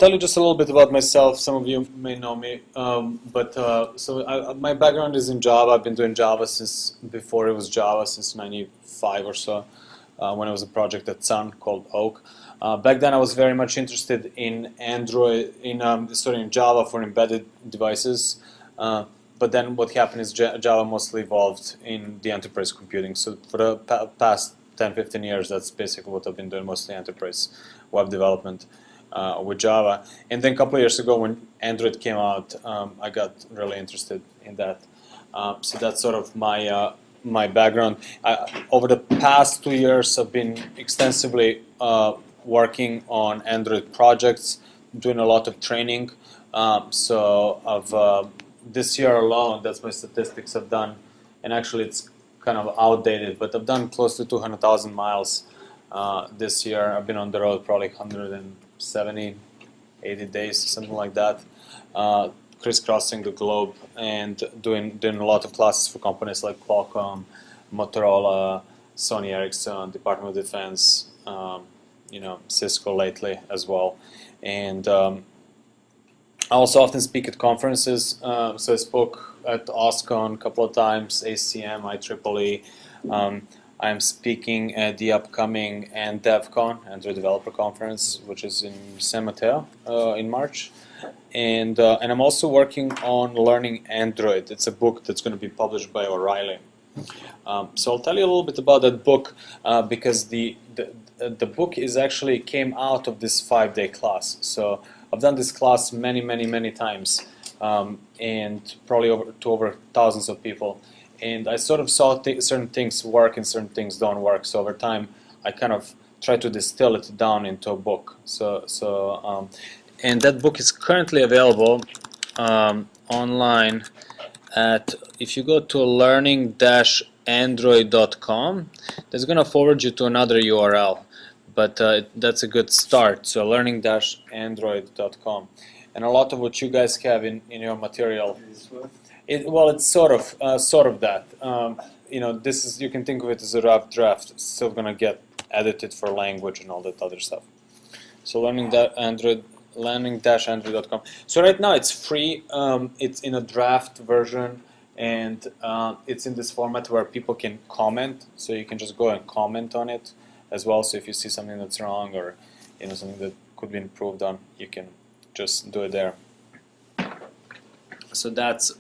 tell you just a little bit about myself. Some of you may know me, my background is in Java. I've been doing Java since before it was Java, since '95 or so, when it was a project at Sun called Oak. Back then, I was very much interested in Android, in Java for embedded devices. But then what happened is Java mostly evolved in the enterprise computing. So for the past 10, 15 years, that's basically what I've been doing, mostly enterprise web development with Java. And then a couple of years ago when Android came out, I got really interested in that. So that's sort of my background. Over the past 2 years, I've been extensively working on Android projects, doing a lot of training. This year alone, that's my statistics I've done, and actually it's kind of outdated, but I've done close to 200,000 miles this year. I've been on the road probably 170, 80 days, something like that, crisscrossing the globe and doing a lot of classes for companies like Qualcomm, Motorola, Sony Ericsson, Department of Defense, Cisco lately as well. And I also often speak at conferences, so I spoke at OSCON a couple of times, ACM, IEEE. I'm speaking at the upcoming AndDevCon, Android Developer Conference, which is in San Mateo in March. And I'm also working on Learning Android. It's a book that's going to be published by O'Reilly. So I'll tell you a little bit about that book because the book came out of this 5-day class. So I've done this class many times, and probably over thousands of people. And I sort of saw certain things work and certain things don't work. So over time, I kind of try to distill it down into a book. And that book is currently available online at, if you go to learning-android.com, that's going to forward you to another URL. But that's a good start, so learning-android.com. And a lot of what you guys have in your material, it's sort of that. This is, you can think of it as a rough draft. It's still going to get edited for language and all that other stuff. So learning-android.com. So right now it's free. It's in a draft version, and it's in this format where people can comment. So you can just go and comment on it as well. So if you see something that's wrong or something that could be improved on, you can just do it there. So that's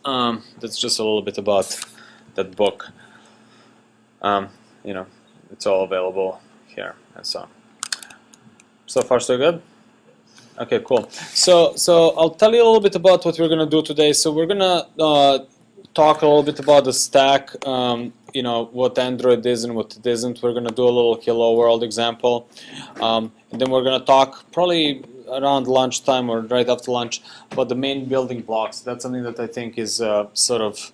just a little bit about that book. It's all available here and so on. So far so good? Okay, cool. So I'll tell you a little bit about what we're gonna do today. So we're gonna talk a little bit about the stack, what Android is and what it isn't. We're gonna do a little Hello World example, and then we're gonna talk probably around lunchtime or right after lunch about the main building blocks. That's something that I think is sort of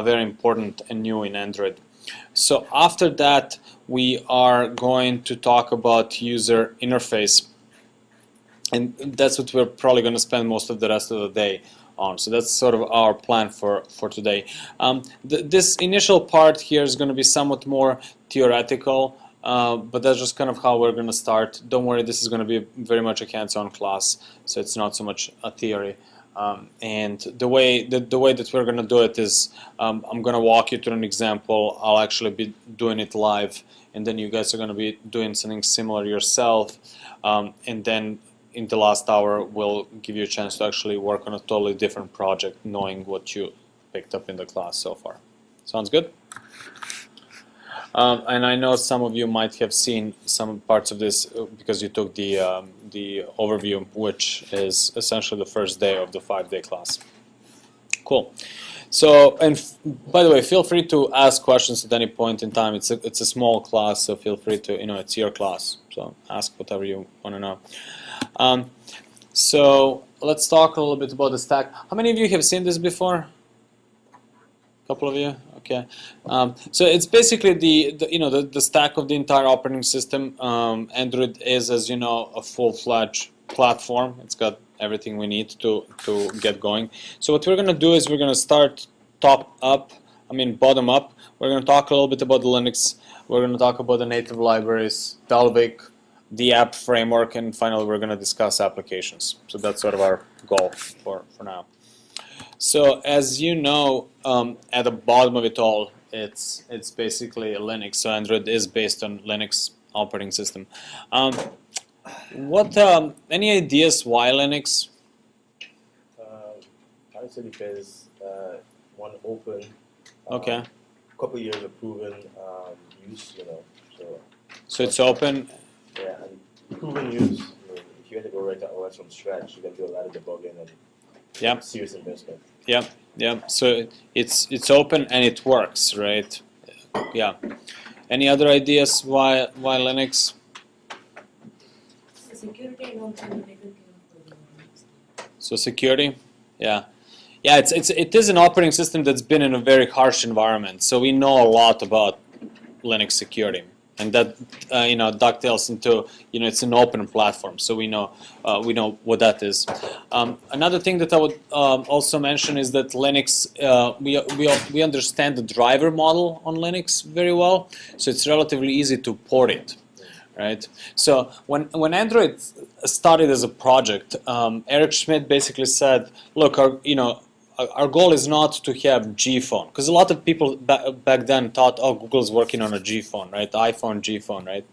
very important and new in Android. So after that, we are going to talk about user interface, and that's what we're probably going to spend most of the rest of the day on. So that's sort of our plan for today. This initial part here is going to be somewhat more theoretical, but that's just kind of how we're going to start. Don't worry, this is going to be very much a hands-on class, so it's not so much a theory. And the way that we're going to do it is I'm going to walk you through an example. I'll actually be doing it live, and then you guys are going to be doing something similar yourself, and then in the last hour we'll give you a chance to actually work on a totally different project, knowing what you picked up in the class so far. Sounds good? And I know some of you might have seen some parts of this because you took the overview, which is essentially the first day of the 5-day class. Cool. So, and by the way, feel free to ask questions at any point in time. It's a small class, so feel free to, it's your class, so ask whatever you want to know. So let's talk a little bit about the stack. How many of you have seen this before? A couple of you? Okay. So it's basically the stack of the entire operating system. Android is, as you know, a full-fledged platform. It's got everything we need to get going. So what we're going to do is we're going to start bottom up. We're going to talk a little bit about the Linux. We're going to talk about the native libraries, Dalvik, the app framework, and finally we're going to discuss applications. So that's sort of our goal for now. So as you know, at the bottom of it all, it's basically Linux. So Android is based on Linux operating system. Any ideas why Linux? I would say because one open. Okay. A couple of years of proven use, So it's open. Yeah, and proven use. I mean, if you had to go right to OS from scratch, you got to do a lot of debugging and Yep. serious investment. Yep. So it's open and it works, right? Yeah. Any other ideas why Linux? Security and also the taken care of. So security, yeah. It is an operating system that's been in a very harsh environment. So we know a lot about Linux security, and that dovetails into it's an open platform. So we know what that is. Another thing that I would also mention is that Linux we understand the driver model on Linux very well. So it's relatively easy to port it. Right. So when Android started as a project, Eric Schmidt basically said, "Look, our goal is not to have G phone, because a lot of people back then thought, oh, Google's working on a G phone, right? The iPhone, G phone, right?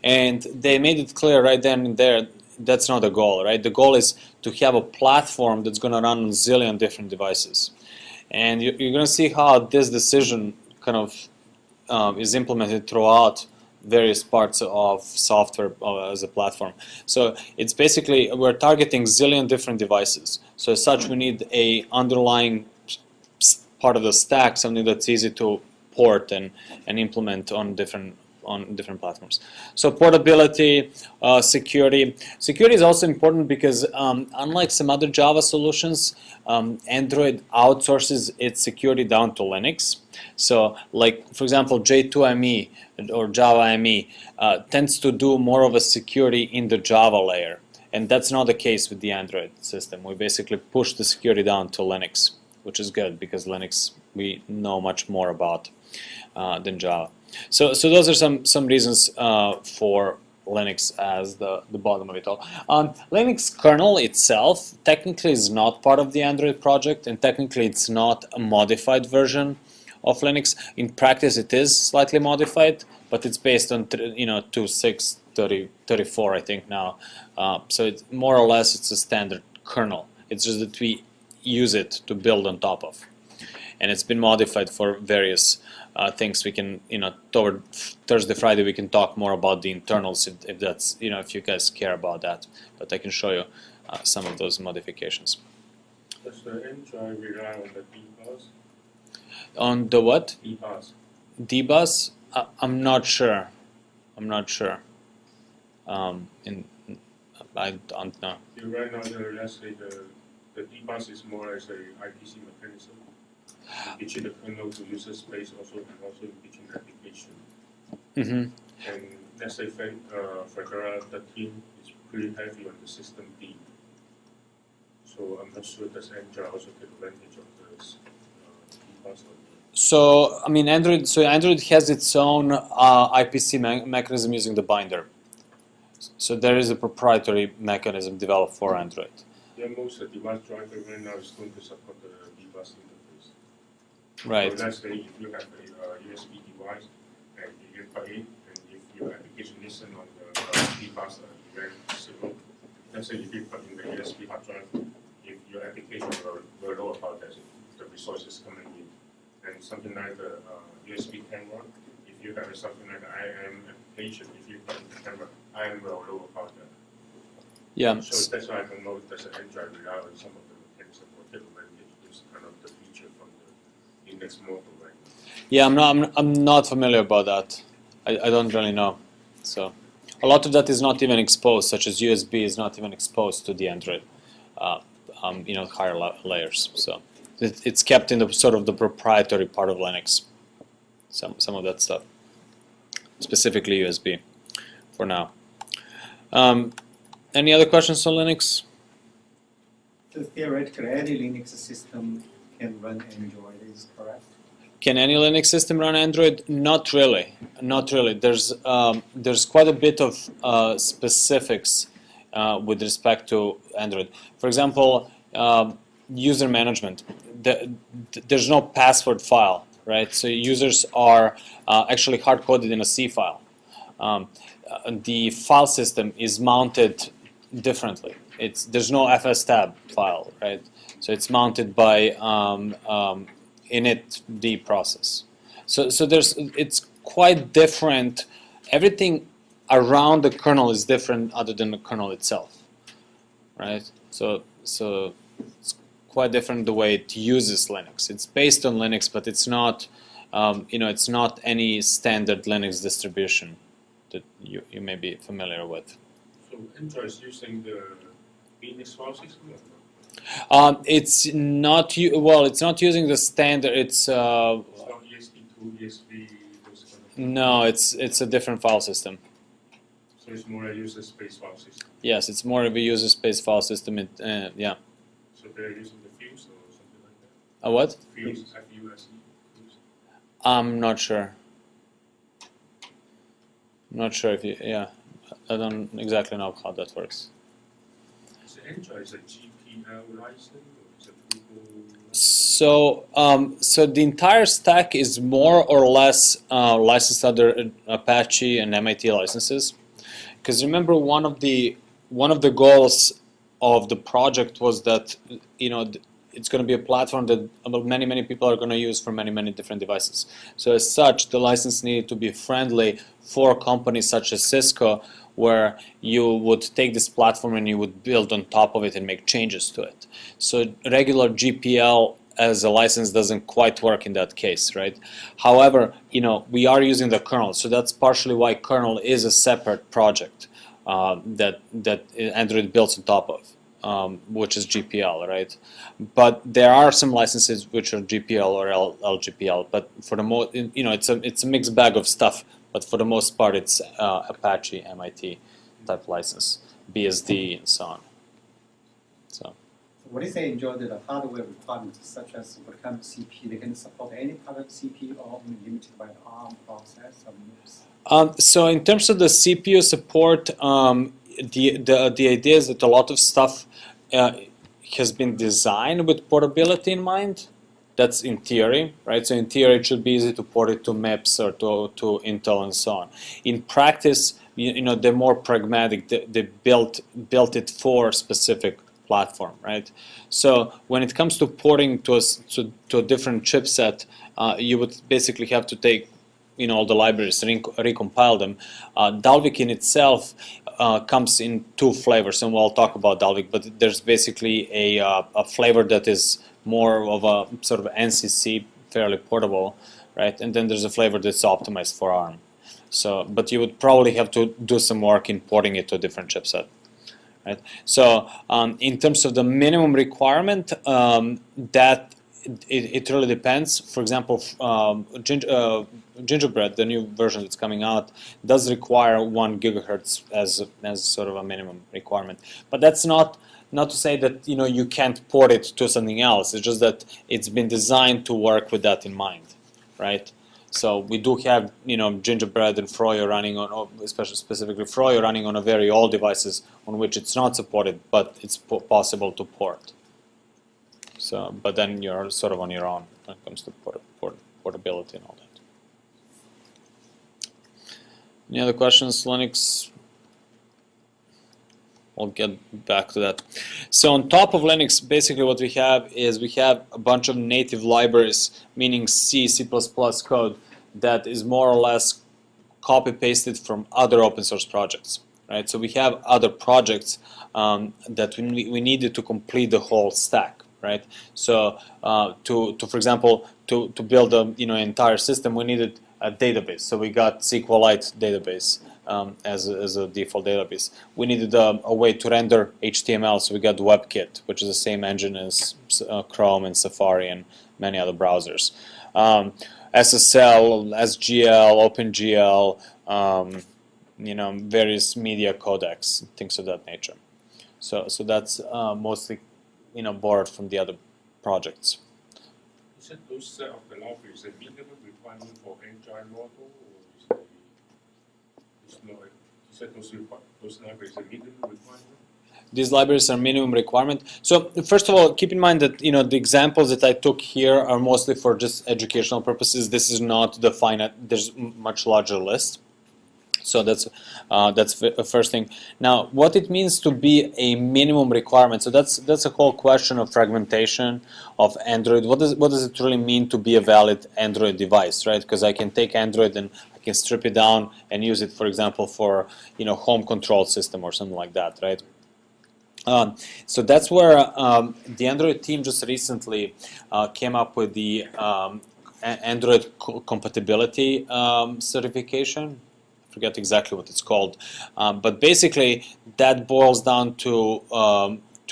And they made it clear right then and there that's not the goal, right? The goal is to have a platform that's going to run on a zillion different devices, and you're going to see how this decision kind of is implemented throughout various parts of software as a platform. So it's basically, we're targeting zillion different devices. So as such, we need a underlying part of the stack, something that's easy to port and implement on different platforms. So portability, security. Security is also important because unlike some other Java solutions, Android outsources its security down to Linux. So like, for example, J2ME or Java ME tends to do more of a security in the Java layer. And that's not the case with the Android system. We basically push the security down to Linux, which is good because Linux we know much more about than Java. So those are some reasons for Linux as the bottom of it all. Linux kernel itself technically is not part of the Android project, and technically it's not a modified version of Linux. In practice, it is slightly modified, but it's based on 2.6.34, I think now. So it's more or less it's a standard kernel. It's just that we use it to build on top of, and it's been modified for various things. We can, toward Thursday, Friday, we can talk more about the internals if that's, if you guys care about that. But I can show you some of those modifications. Does the Android rely on the dbus? On the what? dbus. dbus? I'm not sure. I don't know. Right now, let's say the dbus is more as a IPC mechanism. Between the kernel to user space and also between the application. Mm-hmm. And let's say Fedora 13 is pretty heavy on the system D. So I'm not sure does Android also take advantage of this dbus. So I mean, Android has its own IPC mechanism using the binder. So there is a proprietary mechanism developed for Android. Yeah, most of the device driver right now is going to support the dbus interface. Right. So let's say if you have a USB device and you plug in, and if your application listen on the dbus event signal, let's say if you plug in the USB hard drive, if your application will know about that, the resources coming in, and something like the USB camera, if you have something like the IM application, if you plug in the camera, IM will know about that. Yeah. So that's why I don't know if there's an Android rely on some of the mechanics or take advantage of this kind of the feature from the index model right now. Yeah, I'm not familiar about that. I don't really know. So a lot of that is not even exposed, such as USB is not even exposed to the Android, higher layers. So it's kept in the sort of the proprietary part of Linux. Some of that stuff, specifically USB, for now. Any other questions on Linux? So theoretically, any Linux system can run Android, is correct? Can any Linux system run Android? Not really. Not really. There's quite a bit of specifics with respect to Android. For example, user management. There's no password file, right? So users are actually hard-coded in a C file. The file system is mounted differently. There's no fstab file, right? So it's mounted by initd process. So it's quite different. Everything around the kernel is different other than the kernel itself, right? So it's quite different the way it uses Linux. It's based on Linux, but it's not, it's not any standard Linux distribution that you may be familiar with. So Android is using the Phoenix file system? It's not well. It's not using the standard. It's It's not ESP2, ESP, those kind of. no. It's a different file system. So it's more a user space file system. Yes, it's more of a user space file system. Yeah. So they're using the Fuse or something like that. A what? Fuse, F-U-S-E. Fuse. I'm not sure. Not sure if you. Yeah, I don't exactly know how that works. Is the Android a GPL license or is it Google? So the entire stack is more or less licensed under Apache and MIT licenses. Because remember, one of the goals of the project was that it's going to be a platform that many people are going to use for many different devices. So as such, the license needed to be friendly for companies such as Cisco, where you would take this platform and you would build on top of it and make changes to it. So regular GPL as a license doesn't quite work in that case, right? However, we are using the kernel, so that's partially why kernel is a separate project that Android builds on top of, which is GPL, right? But there are some licenses which are GPL or LGPL, but for the most, it's a mixed bag of stuff. But for the most part, it's Apache, MIT type license, BSD, and so on. So. What is they enjoy the hardware requirements such as what kind of CPU? They can support any type of CPU or only limited by the ARM process or MIPS? So in terms of the CPU support, the idea is that a lot of stuff has been designed with portability in mind. That's in theory, right? So in theory, it should be easy to port it to MIPS or to Intel and so on. In practice, they're more pragmatic. They built it for a specific platform, right? So when it comes to porting to a different chipset, you would basically have to take all the libraries and recompile them. Dalvik in itself comes in two flavors, and we'll talk about Dalvik. But there's basically a flavor that is more of a sort of NCC, fairly portable, right? And then there's a flavor that's optimized for ARM. So, but you would probably have to do some work in porting it to a different chipset, right? So, in terms of the minimum requirement, that it really depends. For example, Gingerbread, the new version that's coming out, does require 1 gigahertz as sort of a minimum requirement. But that's not to say that you can't port it to something else. It's just that it's been designed to work with that in mind, right? So we do have Gingerbread and Froyo running on, especially specifically Froyo running on a very old devices on which it's not supported, but it's possible to port. So, but then you're sort of on your own when it comes to portability and all that. Any other questions, Linux? We'll get back to that. So on top of Linux, basically what we have is a bunch of native libraries, meaning C, C++ code that is more or less copy-pasted from other open source projects, right? So we have other projects that we needed to complete the whole stack, right? So for example, to build an entire system, we needed a database. So we got SQLite database. As a default database. We needed a way to render HTML, so we got WebKit, which is the same engine as Chrome and Safari and many other browsers. SSL, SGL, OpenGL, various media codecs, things of that nature. So that's mostly borrowed from the other projects. said those set of the library is a minimum requirement for Android model, or it's not? You said those libraries are minimum requirement. These libraries are minimum requirement. So first of all, keep in mind that the examples that I took here are mostly for just educational purposes. This is not the finite. There's much larger list. So that's the first thing. Now, what it means to be a minimum requirement. So that's a whole question of fragmentation of Android. What does it really mean to be a valid Android device, right? Because I can take Android and I can strip it down and use it, for example, for home control system or something like that, right? So that's where the Android team just recently came up with the Android compatibility certification. I forget exactly what it's called, but basically that boils down to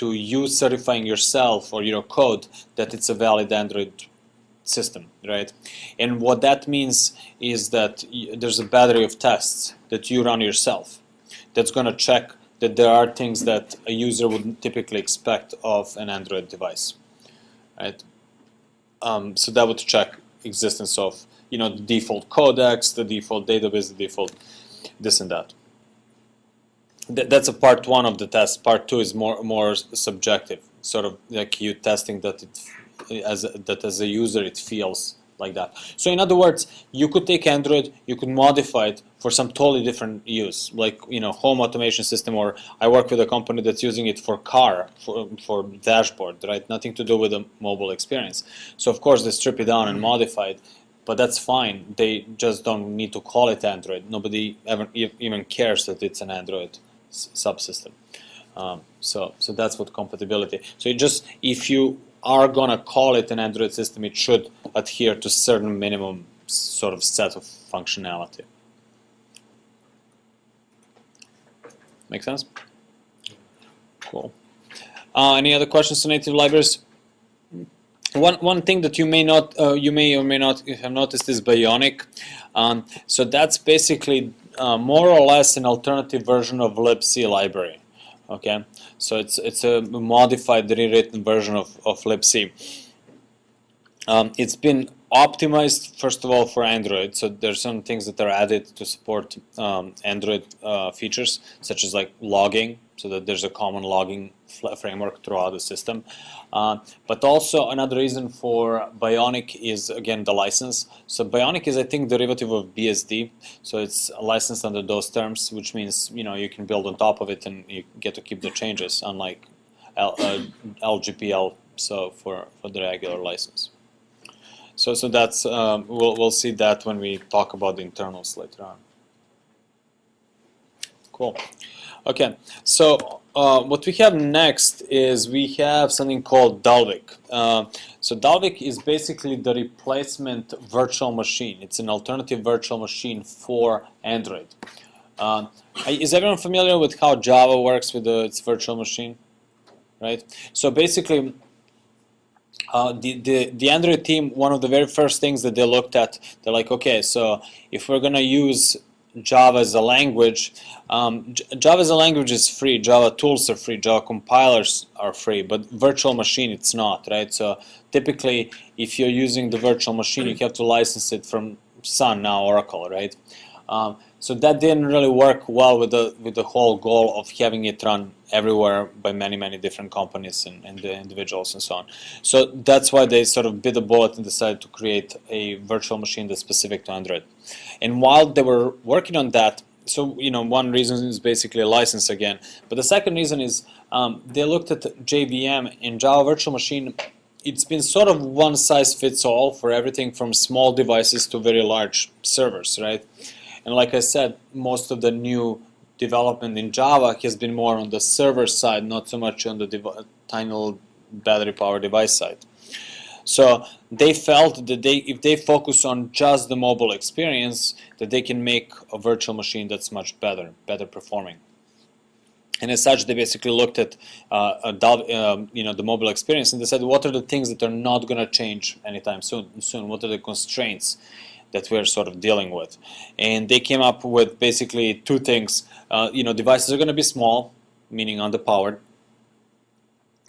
you certifying yourself or your code that it's a valid Android system, right? And what that means is that there's a battery of tests that you run yourself that's going to check that there are things that a user would typically expect of an Android device, right? So that would check existence of the default codecs, the default database, the default this and that. That's a part one of the test. Part two is more subjective, sort of like you testing that as a user it feels like that. So in other words, you could take Android, you could modify it for some totally different use, like home automation system, or I work with a company that's using it for car, for dashboard, right? Nothing to do with the mobile experience. So of course they strip it down and modify it, but that's fine. They just don't need to call it Android. Nobody ever even cares that it's an Android subsystem. So that's what compatibility. So if you are gonna call it an Android system, it should adhere to certain minimum sort of set of functionality. Make sense? Cool. Any other questions on native libraries? One thing that you may or may not have noticed is Bionic. So that's basically more or less an alternative version of libc library. Okay, so it's a modified, rewritten version of libc. It's been optimized first of all for Android. So there's some things that are added to support Android features, such as like logging, so that there's a common logging framework throughout the system. But also another reason for Bionic is again the license. So Bionic is, I think, derivative of BSD. So it's licensed under those terms, which means you can build on top of it and you get to keep the changes, unlike LGPL. So for the regular license. So that's we'll see that when we talk about the internals later on. Cool. Okay, so what we have next is we have something called Dalvik. So Dalvik is basically the replacement virtual machine. It's an alternative virtual machine for Android. Is everyone familiar with how Java works with its virtual machine? Right. So basically, the Android team, one of the very first things that they looked at, they're like, okay, so if we're gonna use Java as a language, Java as a language is free, Java tools are free, Java compilers are free, but virtual machine it's not, right? So typically if you're using the virtual machine, you have to license it from Sun, now Oracle, right? So that didn't really work well with the whole goal of having it run everywhere by many different companies and the individuals and so on. So that's why they sort of bit the bullet and decided to create a virtual machine that's specific to Android. And while they were working on that, so one reason is basically a license again, but the second reason is they looked at JVM and Java Virtual Machine. It's been sort of one size fits all for everything from small devices to very large servers, right? And like I said, most of the new development in Java has been more on the server side, not so much on the tiny little battery-powered device side. So they felt that if they focus on just the mobile experience, that they can make a virtual machine that's much better performing. And as such, they basically looked at the mobile experience and they said, what are the things that are not going to change anytime soon? What are the constraints that we're sort of dealing with? And they came up with basically two things. Devices are going to be small, meaning underpowered.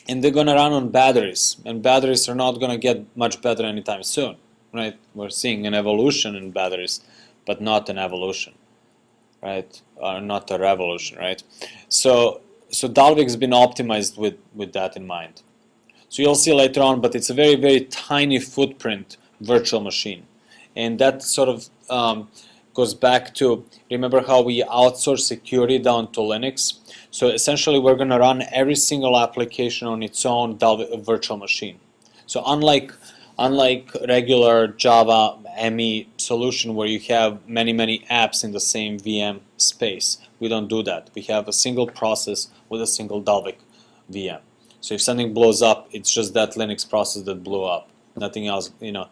and they're gonna run on batteries, and batteries are not gonna get much better anytime soon, right? We're seeing an evolution in batteries, but not an evolution, right? Not a revolution, right? So Dalvik's been optimized with that in mind. So you'll see later on, but it's a very, very tiny footprint virtual machine. And that sort of goes back to, remember how we outsource security down to Linux? So essentially we're going to run every single application on its own virtual machine. So unlike regular Java ME solution where you have many apps in the same VM space, we don't do that. We have a single process with a single Dalvik VM. So if something blows up, it's just that Linux process that blew up, nothing else, you know.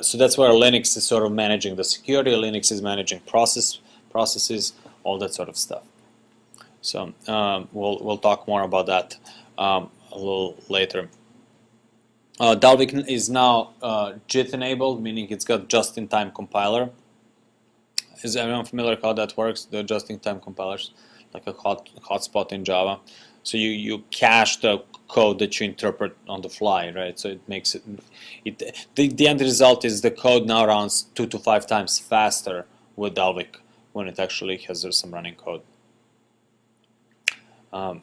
So that's where Linux is sort of managing the security. Linux is managing processes, all that sort of stuff. So we'll talk more about that a little later. Dalvik is now JIT enabled, meaning it's got just-in-time compiler. Is everyone familiar how that works? The just-in-time compilers, like a hotspot in Java. So you cache the code that you interpret on the fly, right? So it makes the end result is the code now runs 2 to 5 times faster with Dalvik when it actually has some running code.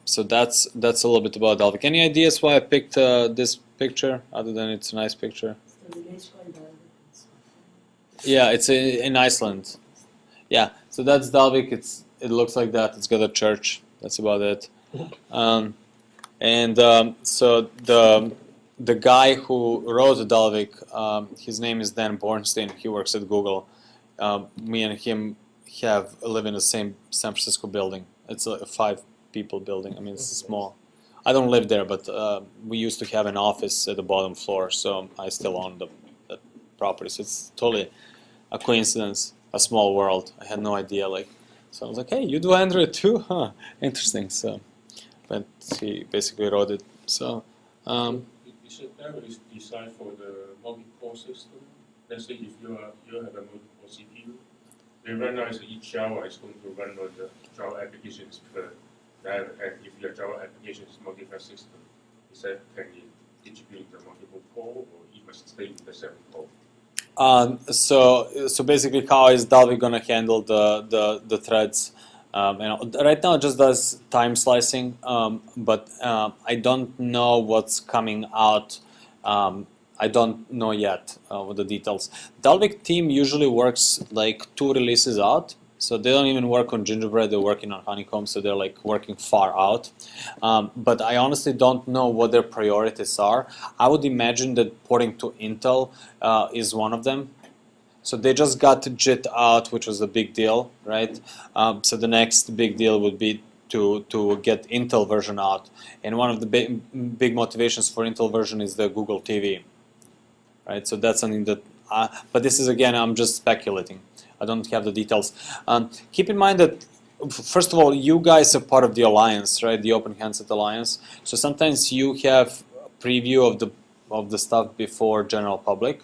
So that's a little bit about Dalvik. Any ideas why I picked this picture, other than it's a nice picture? It's the village called Dalvik. Yeah, it's in Iceland. Yeah, so that's Dalvik. It looks like that. It's got a church. That's about it. So the guy who wrote Dalvik, his name is Dan Bornstein. He works at Google. Me and him live in the same San Francisco building. It's a 5-people building. I mean, it's small. I don't live there, but we used to have an office at the bottom floor, so I still own the property. So it's totally a coincidence, a small world. I had no idea. So I was like, hey, you do Android too? Huh, interesting. So, but he basically wrote it. So, Is it ever designed for the multi-core system? Let's say if you have a multiple CPU, they recognize each Java is going to run on the Java applications per that, and if your Java application is multi-thread system, is that can you distribute the multiple core, or you must stay in the same core? So basically, how is Dalvik gonna handle the threads? Right now it just does time slicing, but I don't know what's coming out. I don't know yet with the details. Dalvik team usually works like 2 releases out, so they don't even work on Gingerbread. They're working on Honeycomb, so they're like working far out. But I honestly don't know what their priorities are. I would imagine that porting to Intel is one of them. So they just got JIT out, which was a big deal, right? So the next big deal would be to get Intel version out. And one of the big motivations for Intel version is the Google TV, right? So that's something that, but this is, again, I'm just speculating. I don't have the details. Keep in mind that, first of all, you guys are part of the alliance, right? The Open Handset Alliance. So sometimes you have a preview of the stuff before general public.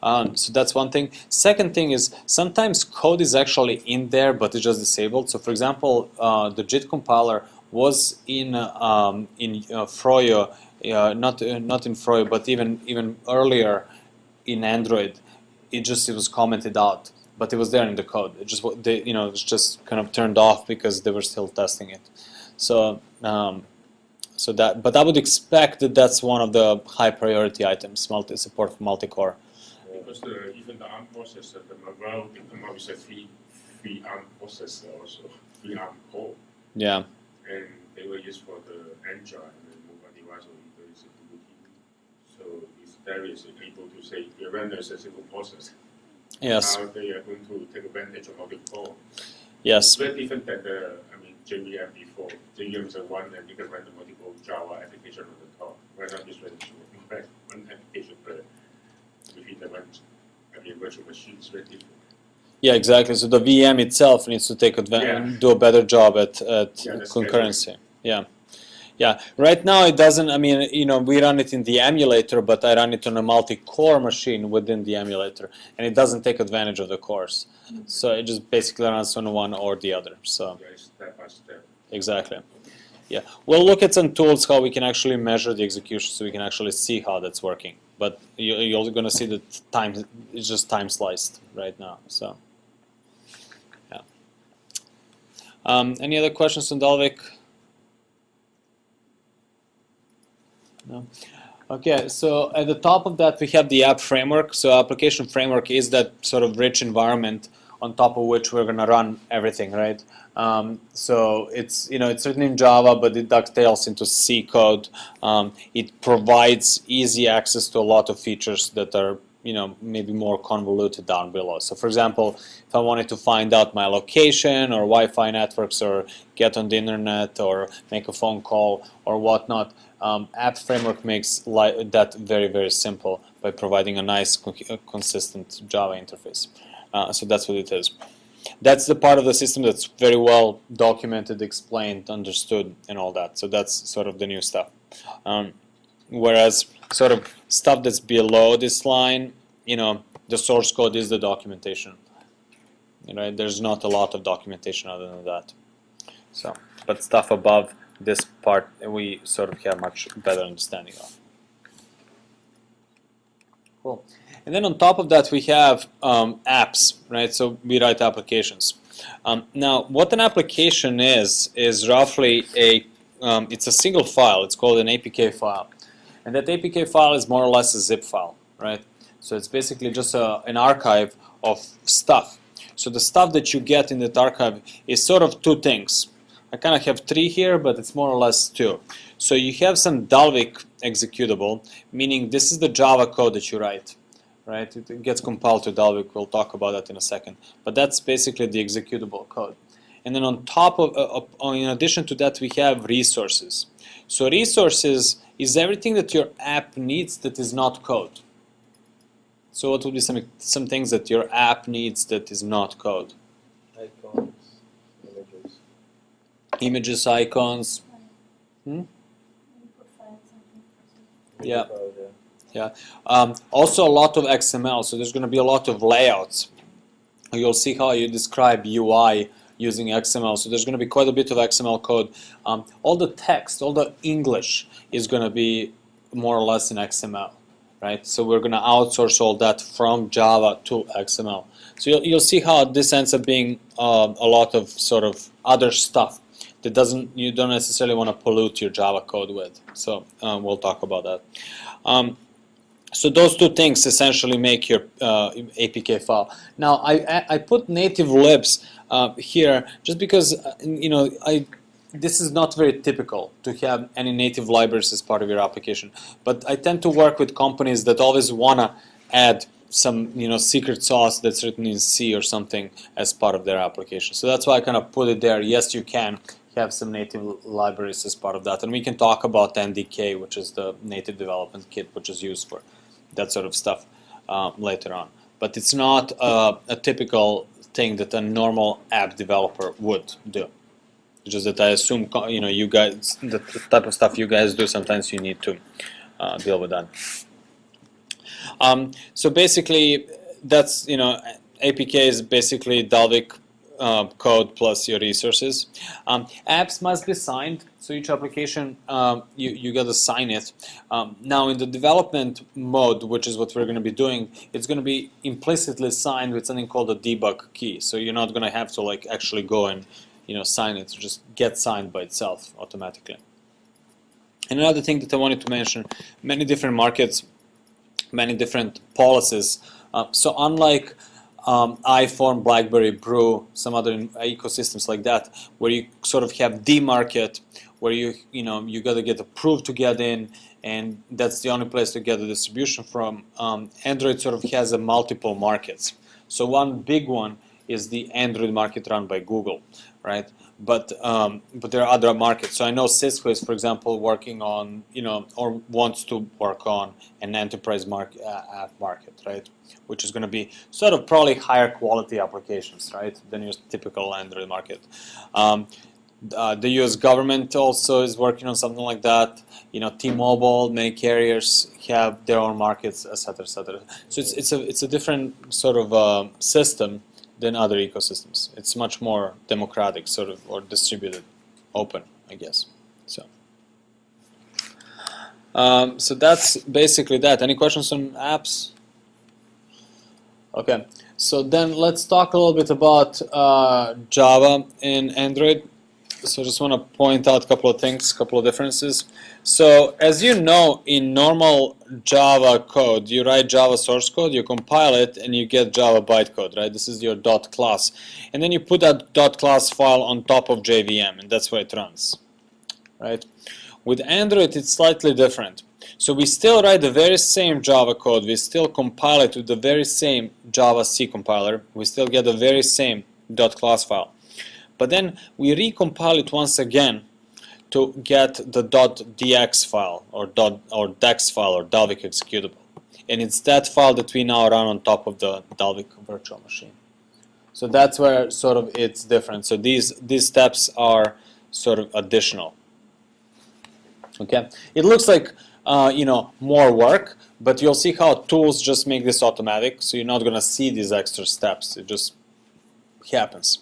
So that's one thing. Second thing is sometimes code is actually in there, but it's just disabled. So for example, the JIT compiler was in Froyo, not in Froyo, but even earlier in Android. It was commented out, but it was there in the code. It just it was just kind of turned off because they were still testing it. So but I would expect that that's one of the high priority items, support for multi-core. Because even the ARM processor, the Marvell, they come up with a three ARM processor also, 3 ARM core. Yeah. And they were used for the Android and the mobile device, or there is a Google TV. So if there is able to say the render is a single processor, Yes. how they are going to take advantage of multi-core. Yes. It's very different than JVM before. JVM is one, and you can run the multiple Java application on the top. Right now, this one application per within the virtual machine is very different. Yeah, exactly. So the VM itself needs to take do a better job at concurrency. Yeah. Right now it doesn't. I mean, we run it in the emulator, but I run it on a multi-core machine within the emulator, and it doesn't take advantage of the cores. So it just basically runs on one or the other. So Yeah, step by step. exactly. Yeah, we'll look at some tools how we can actually measure the execution, so we can actually see how that's working. But you're going to see that time is just time sliced right now. So, yeah. Any other questions on Dalvik? No. Okay, so at the top of that we have the app framework. So application framework is that sort of rich environment on top of which we're going to run everything, right? So it's it's written in Java, but it dovetails into C code. It provides easy access to a lot of features that are maybe more convoluted down below. So for example, if I wanted to find out my location or Wi-Fi networks or get on the internet or make a phone call or whatnot, App Framework makes that very, very simple by providing a nice, consistent Java interface. So that's what it is. That's the part of the system that's very well documented, explained, understood, and all that. So that's sort of the new stuff. Whereas sort of stuff that's below this line, the source code is the documentation. Right? There's not a lot of documentation other than that. So, but stuff above this part we sort of have much better understanding of. Cool. And then on top of that we have apps, right? So we write applications. Now what an application is roughly it's a single file. It's called an APK file. And that APK file is more or less a zip file, right? So it's basically just an archive of stuff. So the stuff that you get in that archive is sort of two things. I kind of have three here, but it's more or less two. So you have some Dalvik executable, meaning this is the Java code that you write, right? It gets compiled to Dalvik. We'll talk about that in a second. But that's basically the executable code. And then on top of, in addition to that, we have resources. So resources is everything that your app needs that is not code. So what would be some things that your app needs that is not code? Icons, images. Images, icons. Yeah. Yeah. Also a lot of XML. So there's going to be a lot of layouts. You'll see how you describe UI using XML. So there's going to be quite a bit of XML code. All the text, all the English is going to be more or less in XML, right? So we're going to outsource all that from Java to XML. So you'll see how this ends up being a lot of sort of other stuff that you don't necessarily want to pollute your Java code with. So we'll talk about that. So those two things essentially make your APK file. Now I put native libs here just because this is not very typical to have any native libraries as part of your application. But I tend to work with companies that always wanna add some secret sauce that's written in C or something as part of their application. So that's why I kind of put it there. Yes, you can have some native libraries as part of that, and we can talk about NDK, which is the native development kit, which is used for that sort of stuff later on. But it's not a typical thing that a normal app developer would do. It's just that I assume you guys, the type of stuff you guys do, sometimes you need to deal with that. So basically, that's APK is basically Dalvik code plus your resources. Apps must be signed, so each application you got to sign it. Now in the development mode, which is what we're going to be doing, it's going to be implicitly signed with something called a debug key. So you're not going to have to actually go and sign it. So just get signed by itself automatically. And another thing that I wanted to mention: many different markets, many different policies. So unlike iPhone, BlackBerry, Brew, some other ecosystems like that, where you sort of have the market, where you got to get approved to get in, and that's the only place to get the distribution from. Android sort of has a multiple markets. So one big one is the Android market run by Google, right? But there are other markets. So I know Cisco is, for example, working on or wants to work on an enterprise app market, right? Which is going to be sort of probably higher quality applications, right, than your typical Android market. The U.S. government also is working on something like that. T-Mobile, many carriers have their own markets, etc., etc. So it's a different sort of system than other ecosystems. It's much more democratic, sort of, or distributed, open, I guess. So that's basically that. Any questions on apps? Okay, so then let's talk a little bit about Java in Android. So I just want to point out a couple of things, a couple of differences. So as you know, in normal Java code, you write Java source code, you compile it, and you get Java bytecode, right? This is your dot class. And then you put that dot class file on top of JVM, and that's where it runs, right? With Android, it's slightly different. So we still write the very same Java code, we still compile it with the very same Java C compiler, we still get the very same dot class file. But then we recompile it once again to get the .dx file or .dex file or Dalvik executable. And it's that file that we now run on top of the Dalvik virtual machine. So that's where sort of it's different. So these steps are sort of additional. Okay, it looks like more work, but you'll see how tools just make this automatic. So you're not going to see these extra steps. It just happens.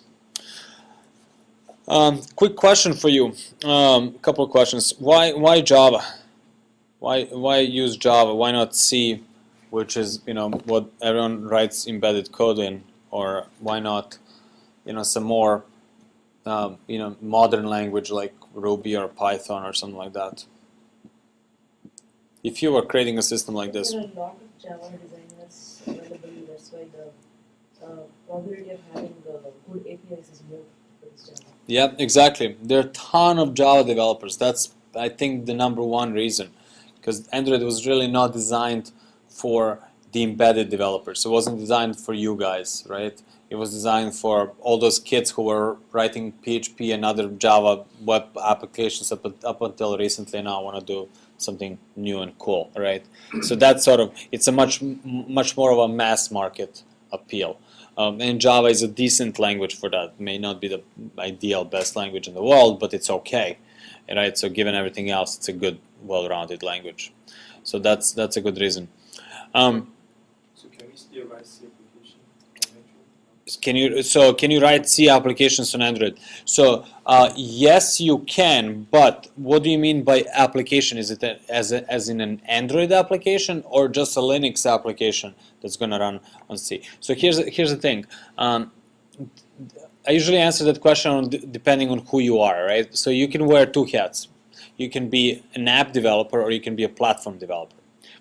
Quick question for you. Couple of questions. Why Java? Why use Java? Why not C, which is what everyone writes embedded code in, or why not some more modern language like Ruby or Python or something like that? If you were creating a system like this. There are a lot of Java designers available. That's why the probability of having good APIs is more for this Java. Yeah, exactly. There are a ton of Java developers. That's, I think, the #1 reason. Because Android was really not designed for the embedded developers. It wasn't designed for you guys, right? It was designed for all those kids who were writing PHP and other Java web applications up until recently. Now want to do something new and cool, right? So that's sort of, it's a much more of a mass market appeal. And Java is a decent language for that. It may not be the ideal best language in the world, but it's okay, right? So given everything else, it's a good, well-rounded language. So that's a good reason. So can we still write C application on Android? Can you write C applications on Android? So yes, you can. But what do you mean by application? Is it as in an Android application or just a Linux application that's going to run on C? So here's the thing. I usually answer that question depending on who you are, right? So you can wear two hats. You can be an app developer or you can be a platform developer.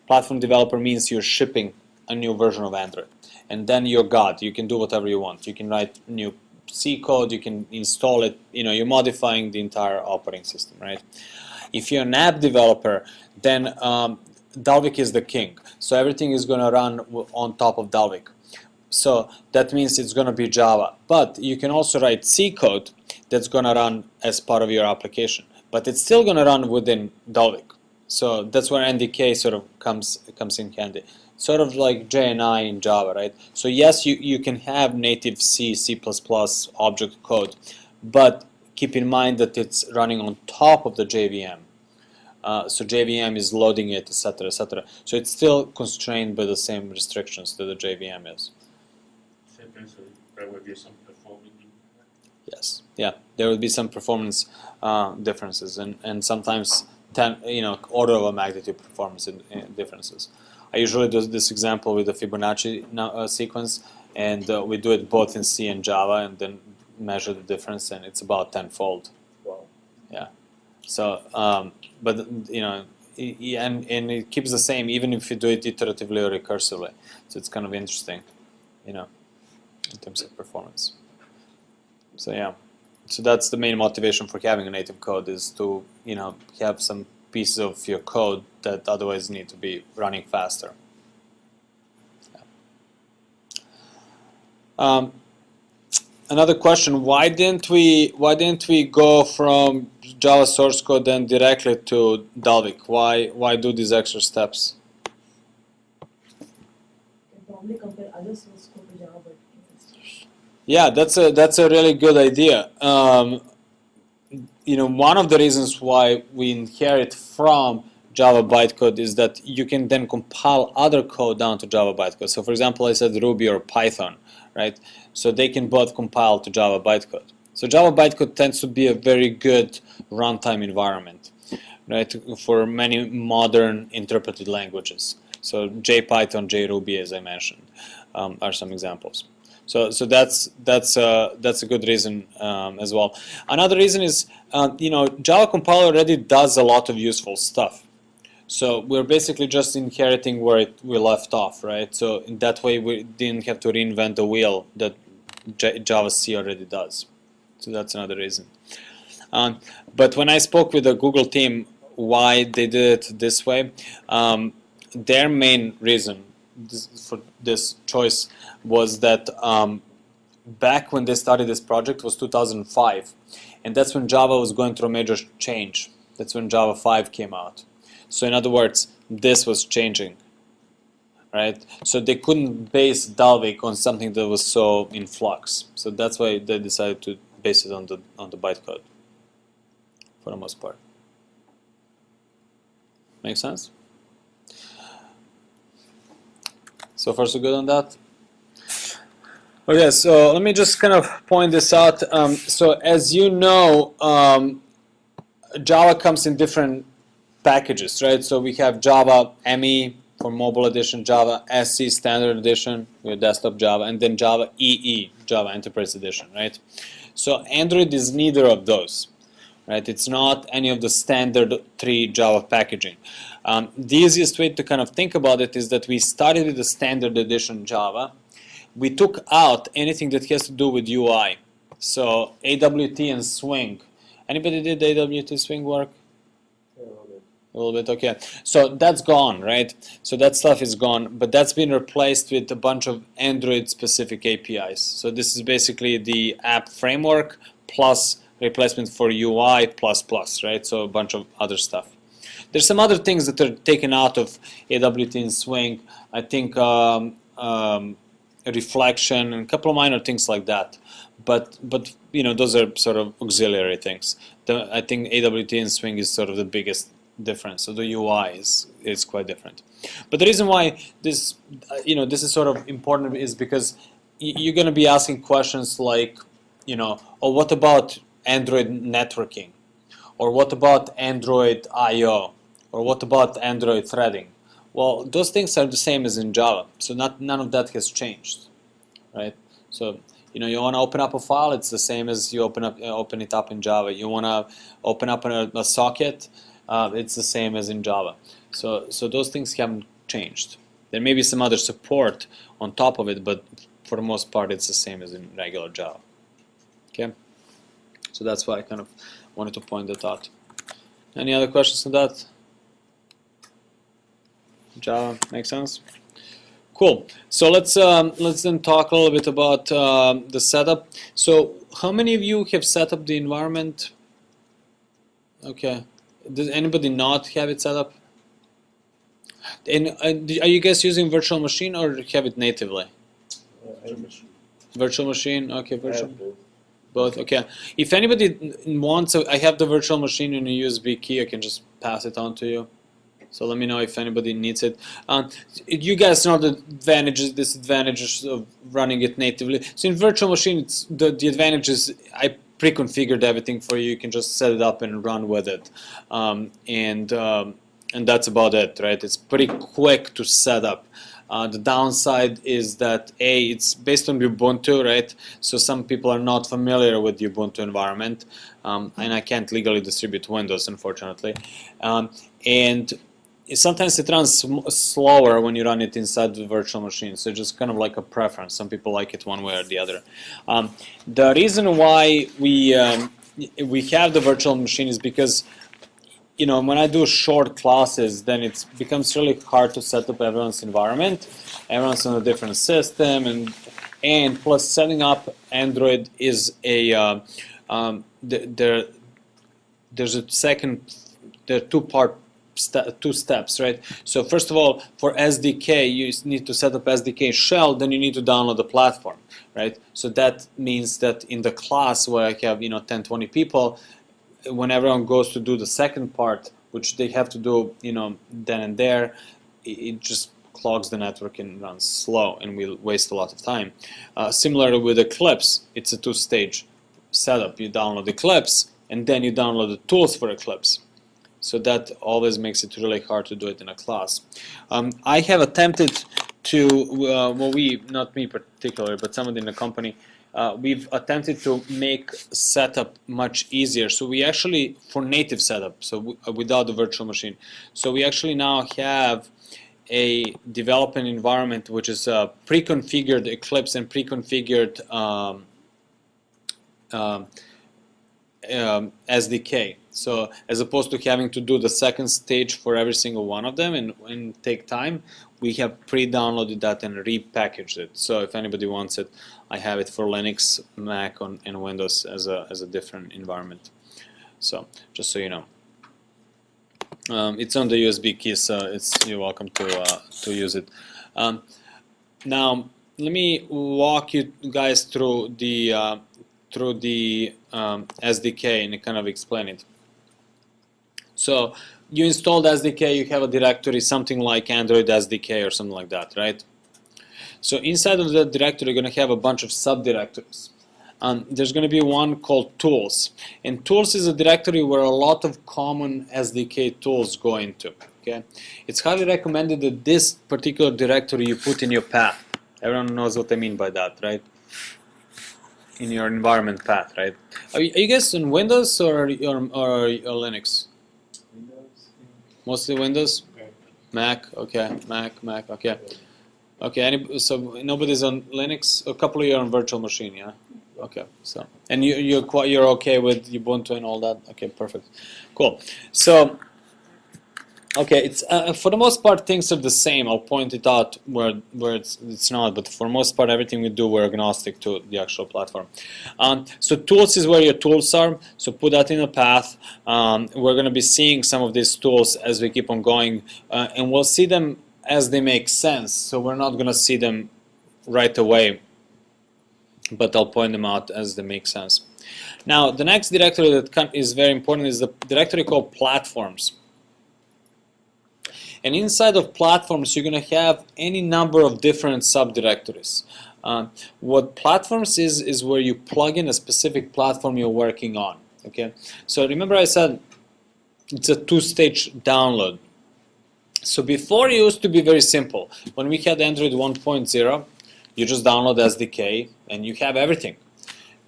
Platform developer means you're shipping a new version of Android. And then you're God. You can do whatever you want. You can write new C code. You can install it. You're modifying the entire operating system, right? If you're an app developer, then Dalvik is the king. So everything is going to run on top of Dalvik. So that means it's going to be Java. But you can also write C code that's going to run as part of your application. But it's still going to run within Dalvik. So that's where NDK sort of comes in handy. Sort of like JNI in Java, right? So yes, you can have native C, C++ object code, but keep in mind that it's running on top of the JVM. So JVM is loading it, etc., etc. So it's still constrained by the same restrictions that the JVM is. So there will be some performance. Yes, yeah, there will be some performance differences, and sometimes order of magnitude performance differences. I usually do this example with the Fibonacci sequence, and we do it both in C and Java, and then measure the difference, and it's about tenfold. Wow. Yeah. So, but and it keeps the same even if you do it iteratively or recursively. So it's kind of interesting, in terms of performance. So yeah. So that's the main motivation for having a native code, is to have some pieces of your code that otherwise need to be running faster. Yeah. Another question: Why didn't we go from Java source code then directly to Dalvik? Why do these extra steps? You can probably compare other source code to Java, but Yeah, that's a really good idea. One of the reasons why we inherit from Java bytecode is that you can then compile other code down to Java bytecode. So, for example, I said Ruby or Python, right? So they can both compile to Java bytecode. So Java bytecode tends to be a very good runtime environment. right? For many modern interpreted languages. So JPython, JRuby, as I mentioned, are some examples. So that's a good reason as well. Another reason is Java compiler already does a lot of useful stuff. So we're basically just inheriting where we left off, right? So in that way we didn't have to reinvent the wheel that Java C already does. So that's another reason. But when I spoke with the Google team why they did it this way, their main reason for this choice was that back when they started this project was 2005, and that's when Java was going through a major change. That's when Java 5 came out. So in other words, this was changing, right? So they couldn't base Dalvik on something that was so in flux. So that's why they decided to base it on the bytecode for the most part. Make sense? So far so good on that? Okay, so let me just kind of point this out. So as you know, Java comes in different packages, right? So we have Java ME for mobile edition, Java SC standard edition with desktop Java, and then Java EE, Java Enterprise edition, right? So Android is neither of those, right? It's not any of the standard 3 Java packaging. The easiest way to kind of think about it is that we started with the standard edition Java. We took out anything that has to do with UI. So AWT and Swing. Anybody did AWT Swing work? Yeah, a little bit. A little bit, okay. So that's gone, right? So that stuff is gone, but that's been replaced with a bunch of Android-specific APIs. So this is basically the app framework plus replacement for UI plus, right? So a bunch of other stuff. There's some other things that are taken out of AWT and Swing. I think reflection and a couple of minor things like that. But those are sort of auxiliary things. I think AWT and Swing is sort of the biggest difference. So the UI is quite different. But the reason why this this is sort of important is because you're going to be asking questions like, oh, what about Android networking? Or what about Android I/O? Or what about Android threading? Well, those things are the same as in Java, so none of that has changed, right? So you want to open up a file, it's the same as you open it up in Java. You want to open up a socket, it's the same as in Java. So those things haven't changed. There may be some other support on top of it, but for the most part, it's the same as in regular Java. Okay, so that's why I kind of wanted to point that out. Any other questions on that? Java, make sense? Cool. So let's then talk a little bit about the setup. So how many of you have set up the environment? Okay. Does anybody not have it set up? And are you guys using virtual machine or have it natively? Virtual machine. Okay, virtual. Both. Okay. If anybody wants, I have the virtual machine in a USB key. I can just pass it on to you. So let me know if anybody needs it. You guys know the advantages, disadvantages of running it natively. So in virtual machine, it's the advantage is I pre-configured everything for you. You can just set it up and run with it, and that's about it, right? It's pretty quick to set up. The downside is that it's based on Ubuntu, right? So some people are not familiar with the Ubuntu environment, and I can't legally distribute Windows, unfortunately, and sometimes it runs slower when you run it inside the virtual machine, so just kind of like a preference. Some people like it one way or the other. The reason why we have the virtual machine is because when I do short classes, then it becomes really hard to set up everyone's environment. Everyone's on a different system, and plus setting up Android is there are two steps, right? So first of all, for SDK, you need to set up SDK shell, then you need to download the platform, right? So that means that in the class where I have 10, 20 people, when everyone goes to do the second part, which they have to do then and there, it just clogs the network and runs slow, and will waste a lot of time. Similarly with Eclipse, it's a two-stage setup. You download Eclipse, and then you download the tools for Eclipse. So that always makes it really hard to do it in a class. I have attempted to, not me particularly, but somebody in the company, we've attempted to make setup much easier. So we actually, for native setup, so without the virtual machine, so we actually now have a development environment which is pre-configured Eclipse and pre-configured SDK. So as opposed to having to do the second stage for every single one of them and take time, we have pre-downloaded that and repackaged it. So if anybody wants it, I have it for Linux, Mac, and Windows as a different environment. So just so you know, it's on the USB key, so you're welcome to use it. Now let me walk you guys through the SDK and kind of explain it. So you installed SDK, you have a directory, something like Android SDK or something like that, right? So inside of that directory, you're going to have a bunch of subdirectories. There's going to be one called Tools. And Tools is a directory where a lot of common SDK tools go into. Okay? It's highly recommended that this particular directory you put in your path. Everyone knows what I mean by that, right? In your environment path, right? Are you guys on Windows or Linux? Windows. Mostly Windows? Mac, okay. Mac, okay. Okay, so nobody's on Linux? A couple of you are on virtual machine, yeah? Okay, so, and you're okay with Ubuntu and all that? Okay, perfect. Cool. So, okay, it's for the most part things are the same. I'll point it out where it's not, but for the most part everything we do we're agnostic to the actual platform. So tools is where your tools are. So put that in a path. We're going to be seeing some of these tools as we keep on going, and we'll see them as they make sense. So we're not going to see them right away, but I'll point them out as they make sense. Now the next directory that is very important is the directory called platforms. And inside of platforms, you're going to have any number of different subdirectories. What platforms is where you plug in a specific platform you're working on. Okay, so remember I said it's a two-stage download. So before it used to be very simple. When we had Android 1.0, you just download SDK and you have everything.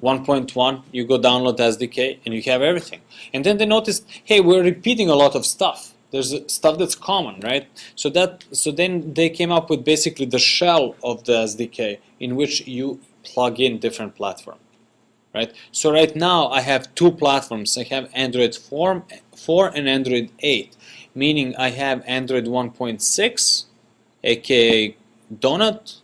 1.1, you go download SDK and you have everything. And then they noticed, hey, we're repeating a lot of stuff. There's stuff that's common, right? So then they came up with basically the shell of the SDK in which you plug in different platforms, right? So right now I have two platforms. I have Android 4 and Android 8, meaning I have Android 1.6, aka Donut,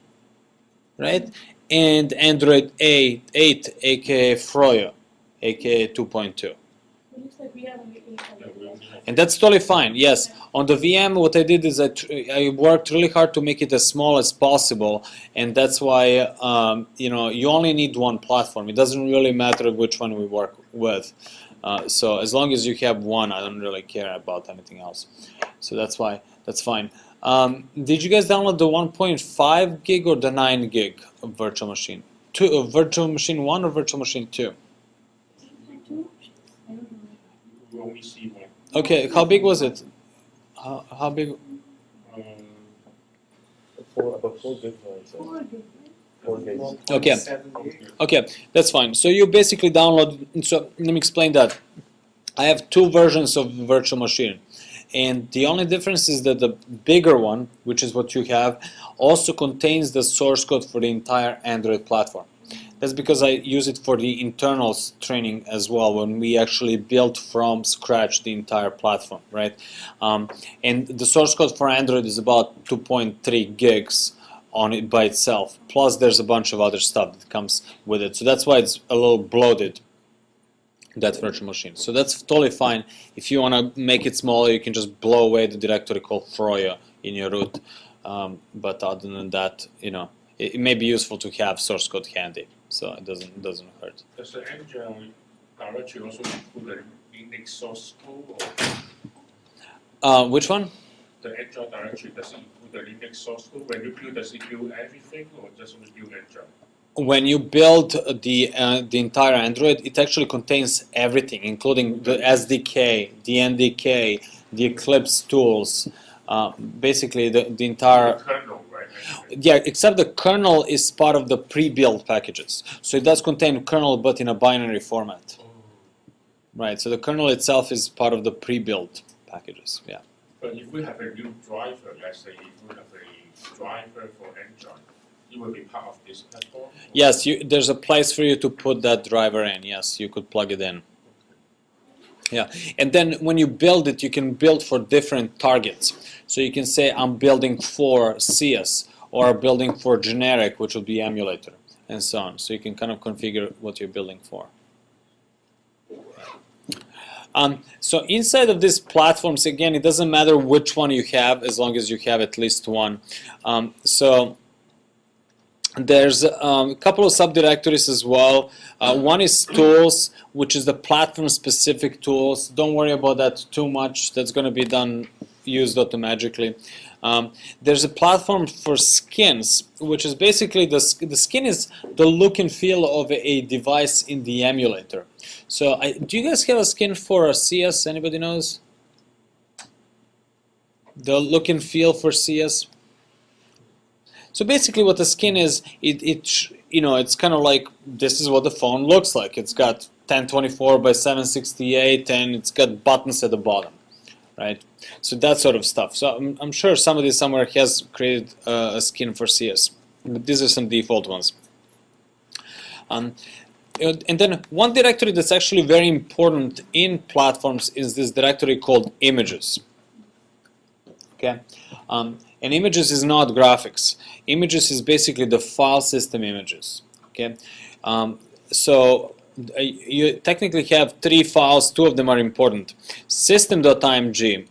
right? And Android 8, aka Froyo, aka 2.2. It looks like we have a meeting. And that's totally fine. Yes, on the VM, what I did is I worked really hard to make it as small as possible, and that's why you only need one platform. It doesn't really matter which one we work with. So as long as you have one, I don't really care about anything else. So that's why that's fine. Did you guys download the 1.5 gig or the 9 gig virtual machine? Virtual machine 1 or virtual machine 2? We only see one. Okay, how big was it? How big? About 4 gig, right? So 4 gigs. Okay. 4.7 gig. Okay, that's fine. So you basically download. So let me explain that. I have two versions of virtual machine, and the only difference is that the bigger one, which is what you have, also contains the source code for the entire Android platform. That's because I use it for the internals training as well, when we actually built from scratch the entire platform, right? And the source code for Android is about 2.3 gigs on it by itself. Plus there's a bunch of other stuff that comes with it. So that's why it's a little bloated, that virtual machine. So that's totally fine. If you want to make it smaller, you can just blow away the directory called Froyo in your root. But other than that, it may be useful to have source code handy. So it doesn't hurt. Does the engine directory also include the Linux source code? Or Which one? the Agile directory, does it include the Linux source code? When you build, does it build everything or just only build Agile? when you build the entire Android, it actually contains everything, including the SDK, the NDK, the Eclipse tools, basically the entire. The kernel, right? Yeah, except the kernel is part of the pre-built packages. So it does contain kernel, but in a binary format. Right, so the kernel itself is part of the pre-built packages, yeah. But if we have a new driver, let's say if we have a driver for Android, it will be part of this platform? Yes, there's a place for you to put that driver in, yes, you could plug it in. Yeah, and then when you build it, you can build for different targets. So you can say, I'm building for CS, or building for generic, which will be emulator, and so on. So you can kind of configure what you're building for. So inside of these platforms, again, it doesn't matter which one you have, as long as you have at least one. So there's a couple of subdirectories as well. One is tools, which is the platform-specific tools. Don't worry about that too much. That's going to be used automatically. There's a platform for skins, which is basically the skin is the look and feel of a device in the emulator. So do you guys have a skin for a CS? Anybody knows? The look and feel for CS? So basically what the skin is, it's kind of like, this is what the phone looks like. It's got 1024 by 768 and it's got buttons at the bottom, right? So that sort of stuff. So I'm sure somebody somewhere has created a skin for CS. But these are some default ones. And then one directory that's actually very important in platforms is this directory called images. Okay, and images is not graphics. Images is basically the file system images. Okay, so you technically have 3 files. 2 of them are important. System.img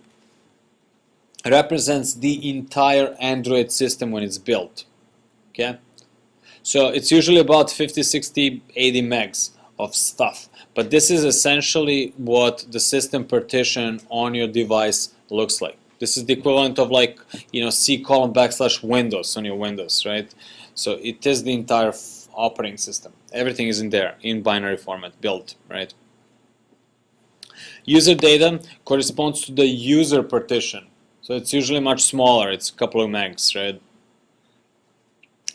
represents the entire Android system when it's built. Okay. So it's usually about 50, 60, 80 megs of stuff. But this is essentially what the system partition on your device looks like. This is the equivalent of like, C:\Windows on your Windows, right? So it is the entire operating system. Everything is in there, in binary format, built, right? User data corresponds to the user partition. So it's usually much smaller. It's a couple of megs, right?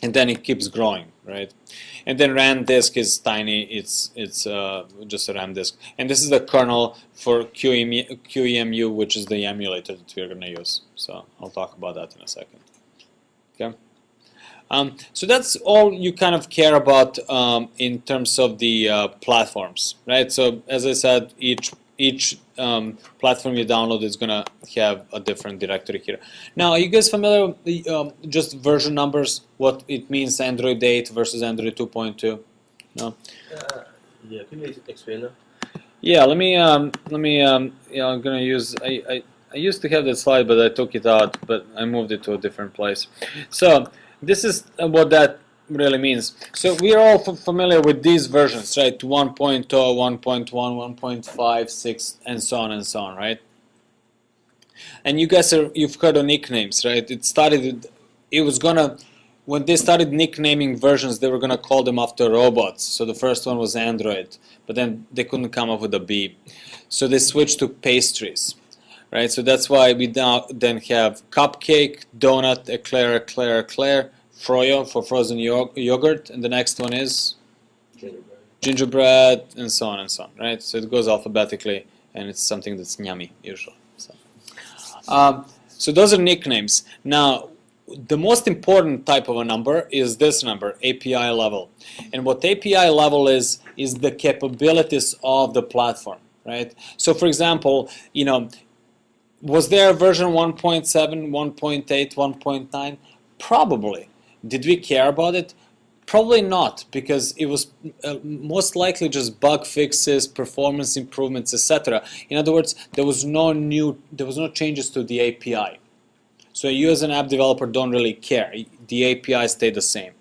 And then it keeps growing, right? And then RAM disk is tiny. It's just a RAM disk. And this is the kernel for QEMU, which is the emulator that we're going to use. So I'll talk about that in a second. Okay. So that's all you kind of care about in terms of the platforms, right? So as I said, each platform you download is going to have a different directory here. Now, are you guys familiar with the, just version numbers, what it means Android 8 versus Android 2.2? No? Yeah, can you explain that? Yeah, let me I'm going to use, I used to have that slide, but I took it out, but I moved it to a different place. So this is what that really means. So we are all familiar with these versions, right? 1.0, 1.1, 1.5, 6, and so on, right? And you guys you've heard of nicknames, right? When they started nicknaming versions, they were gonna call them after robots. So the first one was Android, but then they couldn't come up with a B. So they switched to pastries, right? So that's why we now then have cupcake, donut, eclair, froyo for frozen yogurt, and the next one is gingerbread, and so on, right? So it goes alphabetically, and it's something that's yummy usually. So those are nicknames. Now, the most important type of a number is this number, API level. And what API level is the capabilities of the platform, right? So for example, was there a version 1.7, 1.8, 1.9? Probably. Did we care about it? Probably not, because it was most likely just bug fixes, performance improvements, etc. In other words, there was no changes to the API. So you as an app developer don't really care. The API stayed the same.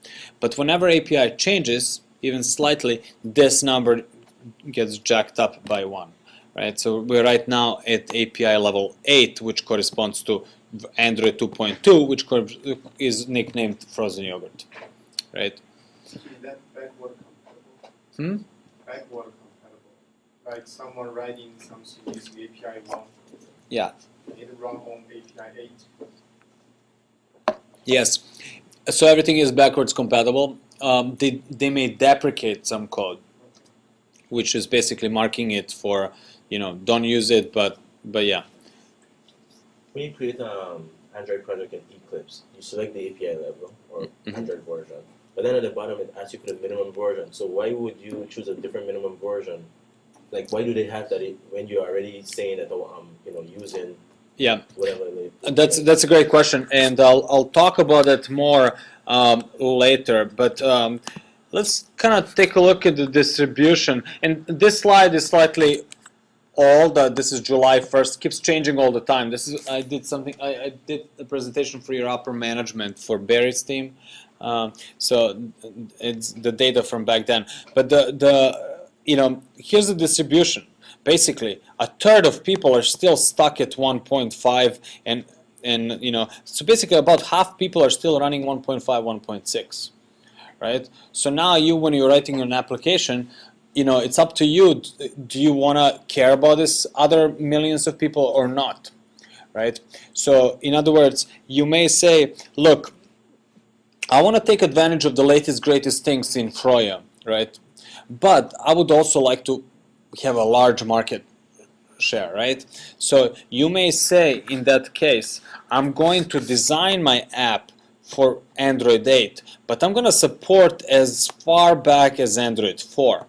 But whenever API changes, even slightly, this number gets jacked up by 1. Right? So we're right now at API level 8, which corresponds to Android 2.2, which is nicknamed frozen yogurt, right? Is that backward compatible? Hmm? Backward compatible. Like someone writing something using API 1. Yeah. It run on API 8. Yes. So everything is backwards compatible. They may deprecate some code, which is basically marking it for, don't use it, but yeah. When you create Android project in Eclipse, you select the API level or Mhm. Android version, but then at the bottom it asks you for the minimum version. So why would you choose a different minimum version? Like, why do they have that when you're already saying that using Yeah. whatever? That's a great question, and I'll talk about it more later. But let's kind of take a look at the distribution. And this slide is slightly old. This is July 1st. Keeps changing all the time. I did a presentation for your upper management for Barry's team. So it's the data from back then. But here's the distribution. Basically, a third of people are still stuck at 1.5, and so basically about half people are still running 1.5, 1.6, right? So now when you're writing an application, it's up to you. Do you want to care about this other millions of people or not, right? So in other words, you may say, look, I want to take advantage of the latest, greatest things in Froyo, right? But I would also like to have a large market share, right? So you may say in that case, I'm going to design my app for Android 8, but I'm going to support as far back as Android 4,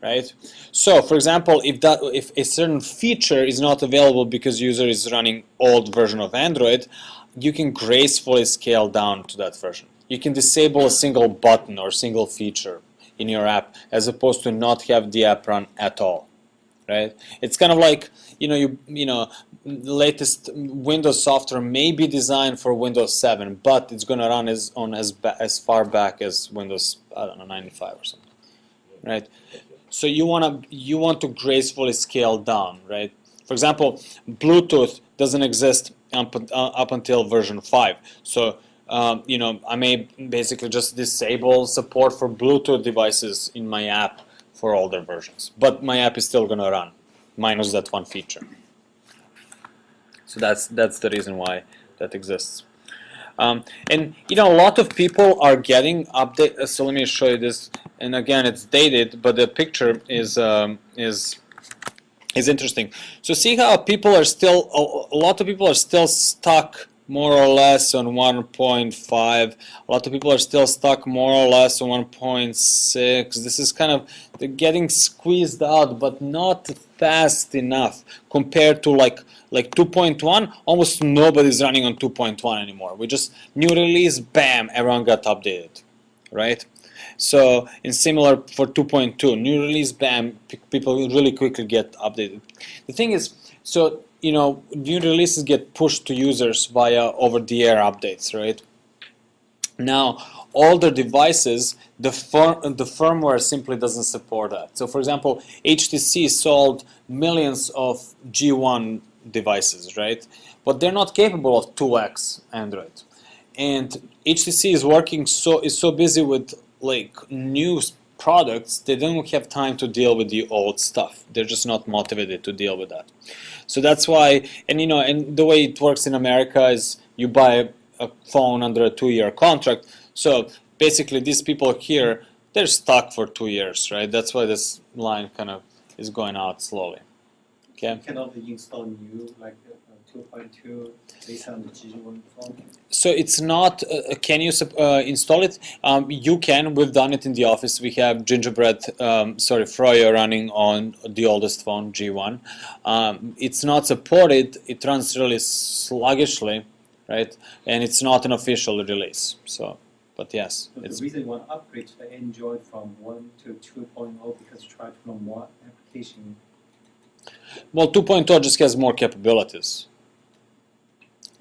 right? So for example, if a certain feature is not available because user is running old version of Android, you can gracefully scale down to that version. You can disable a single button or single feature in your app as opposed to not have the app run at all, right? It's kind of like the latest Windows software may be designed for Windows 7, but it's going to run as far back as Windows 95 or something, right? So you want to gracefully scale down, right? For example, Bluetooth doesn't exist up until version 5, so I may basically just disable support for Bluetooth devices in my app for older versions, but my app is still going to run, minus that one feature. So that's the reason why that exists. And a lot of people are getting update. So let me show you this. And again, it's dated, but the picture is interesting. So see how people are still a lot of people are still stuck more or less on 1.5. A lot of people are still stuck more or less on 1.6. This is kind of, they're getting squeezed out, but not fast enough compared to like 2.1. Almost nobody's running on 2.1 anymore. We just new release, bam, everyone got updated, right? So in similar for 2.2, new release, bam, people really quickly get updated. The thing is, so new releases get pushed to users via over-the-air updates, right? Now, older devices, the firmware simply doesn't support that. So, for example, HTC sold millions of G1 devices, right? But they're not capable of 2x Android, and HTC is so busy with new products, they don't have time to deal with the old stuff. They're just not motivated to deal with that. So that's why, and the way it works in America is you buy a phone under a 2-year contract. So basically these people here, they're stuck for 2 years, right? That's why this line kind of is going out slowly. Okay. You cannot install new, like 2.2 based on the G1 phone. So it's not, can you install it? You can, we've done it in the office. We have Froyo running on the oldest phone, G1. It's not supported, it runs really sluggishly, right? And it's not an official release, so, but yes. So the reason you want to upgrade to Android from 1 to 2.0 because try to run more application. Well, 2.0 just has more capabilities.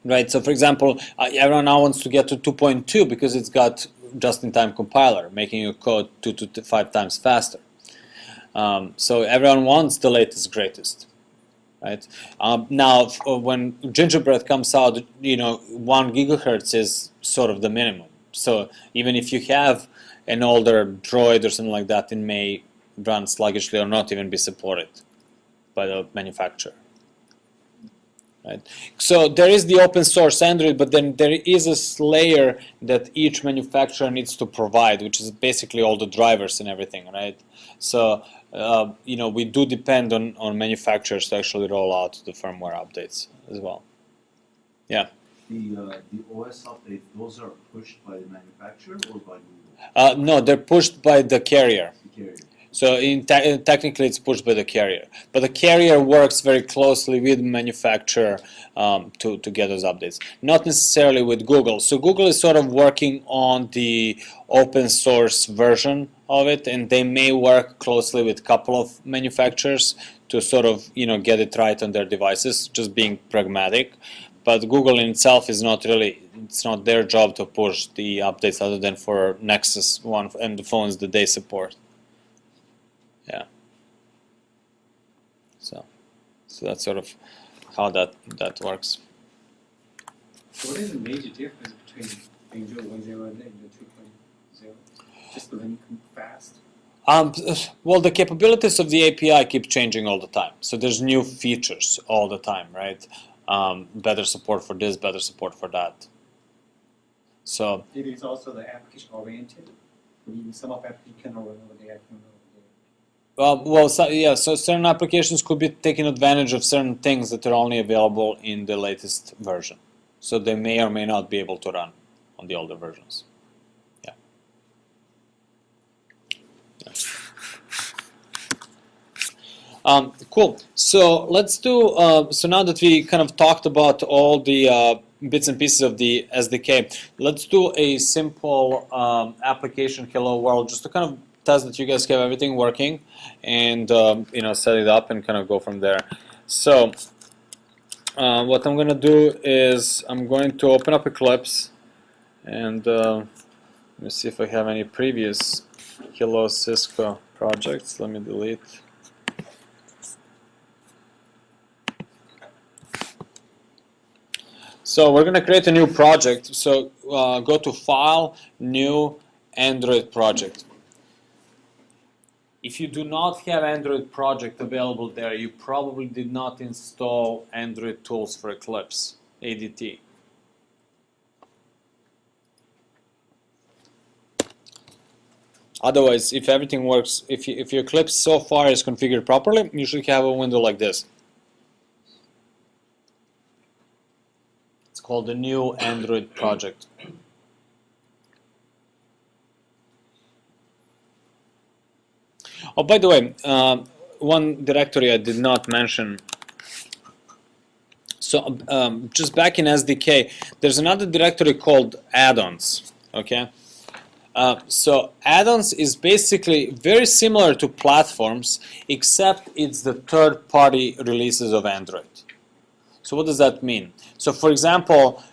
Right, so for example, everyone now wants to get to 2.2 because it's got just-in-time compiler, making your code 2 to 5 times faster. So everyone wants the latest, greatest, right? Now, when Gingerbread comes out, 1 gigahertz is sort of the minimum. So even if you have an older Droid or something like that, it may run sluggishly or not even be supported by the manufacturer. Right. So there is the open source Android, but then there is a layer that each manufacturer needs to provide, which is basically all the drivers and everything, right? So we do depend on manufacturers to actually roll out the firmware updates as well. Yeah. The OS update, those are pushed by the manufacturer or by Google? No, they're pushed by the carrier. The carrier. So technically, it's pushed by the carrier, but the carrier works very closely with the manufacturer to get those updates. Not necessarily with Google. So Google is sort of working on the open source version of it, and they may work closely with a couple of manufacturers to sort of get it right on their devices, just being pragmatic. But Google in itself is not really, it's not their job to push the updates other than for Nexus One and the phones that they support. Yeah. So that's sort of how that works. So what is the major difference between Android 1.0 and Android 2.0? Just running fast? Well, the capabilities of the API keep changing all the time. So there's new features all the time, right? Better support for this, better support for that. So It is also the application oriented. Meaning some of applications can run over there, can run over there. so certain applications could be taking advantage of certain things that are only available in the latest version. So they may or may not be able to run on the older versions. Yeah. Cool. So let's do. So now that we kind of talked about all the bits and pieces of the SDK, let's do a simple application Hello World just to kind of test that you guys have everything working, and set it up and kind of go from there. So what I'm going to do is I'm going to open up Eclipse, and let me see if I have any previous Hello Cisco projects. Let me delete. So we're going to create a new project. So go to File, New, Android Project. If you do not have Android project available there, you probably did not install Android tools for Eclipse, ADT. Otherwise, if everything works, if your Eclipse so far is configured properly, you should have a window like this. It's called the new Android project. Oh, by the way, one directory I did not mention. So just back in SDK, there's another directory called add-ons. Okay. So add-ons is basically very similar to platforms, except it's the third-party releases of Android. So what does that mean? So for example,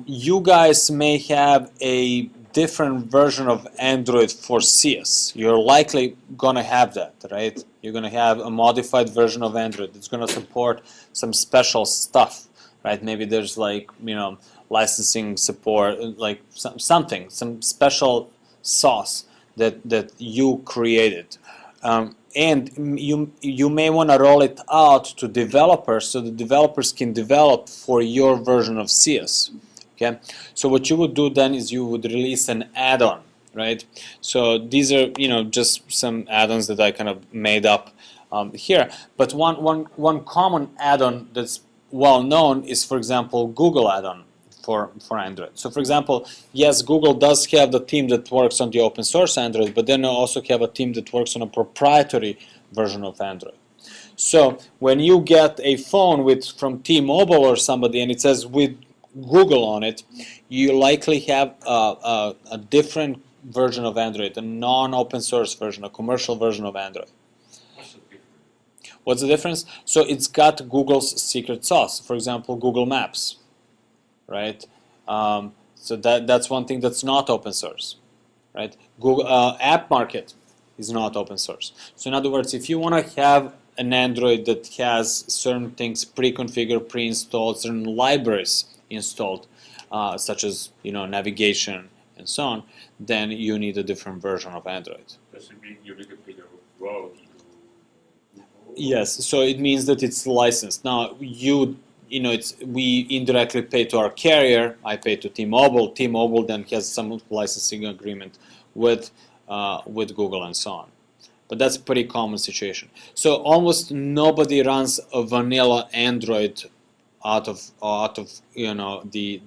you guys may have a different version of Android for CS. You're likely going to have that, right? You're going to have a modified version of Android. It's going to support some special stuff, right? Maybe there's licensing support, like some special sauce that you created. And you may want to roll it out to developers so the developers can develop for your version of CS. Okay, so what you would do then is you would release an add-on, right? So these are just some add-ons that I kind of made up here. But one common add-on that's well known is, for example, Google add-on for Android. So for example, yes, Google does have the team that works on the open source Android, but then they also have a team that works on a proprietary version of Android. So when you get a phone from T-Mobile or somebody and it says with Google on it, you likely have a different version of Android, a non-open source version, a commercial version of Android. What's the difference? So it's got Google's secret sauce. For example, Google Maps, right? So that's one thing that's not open source, right? Google App Market is not open source. So in other words, if you want to have an Android that has certain things pre-configured, pre-installed, certain libraries installed, such as navigation and so on, then you need a different version of Android. Does it mean you need to pay the royalty to Google? Yes, so it means that it's licensed. Now we indirectly pay to our carrier. I pay to T-Mobile. T-Mobile then has some licensing agreement with Google and so on. But that's a pretty common situation. So almost nobody runs a vanilla Android out of the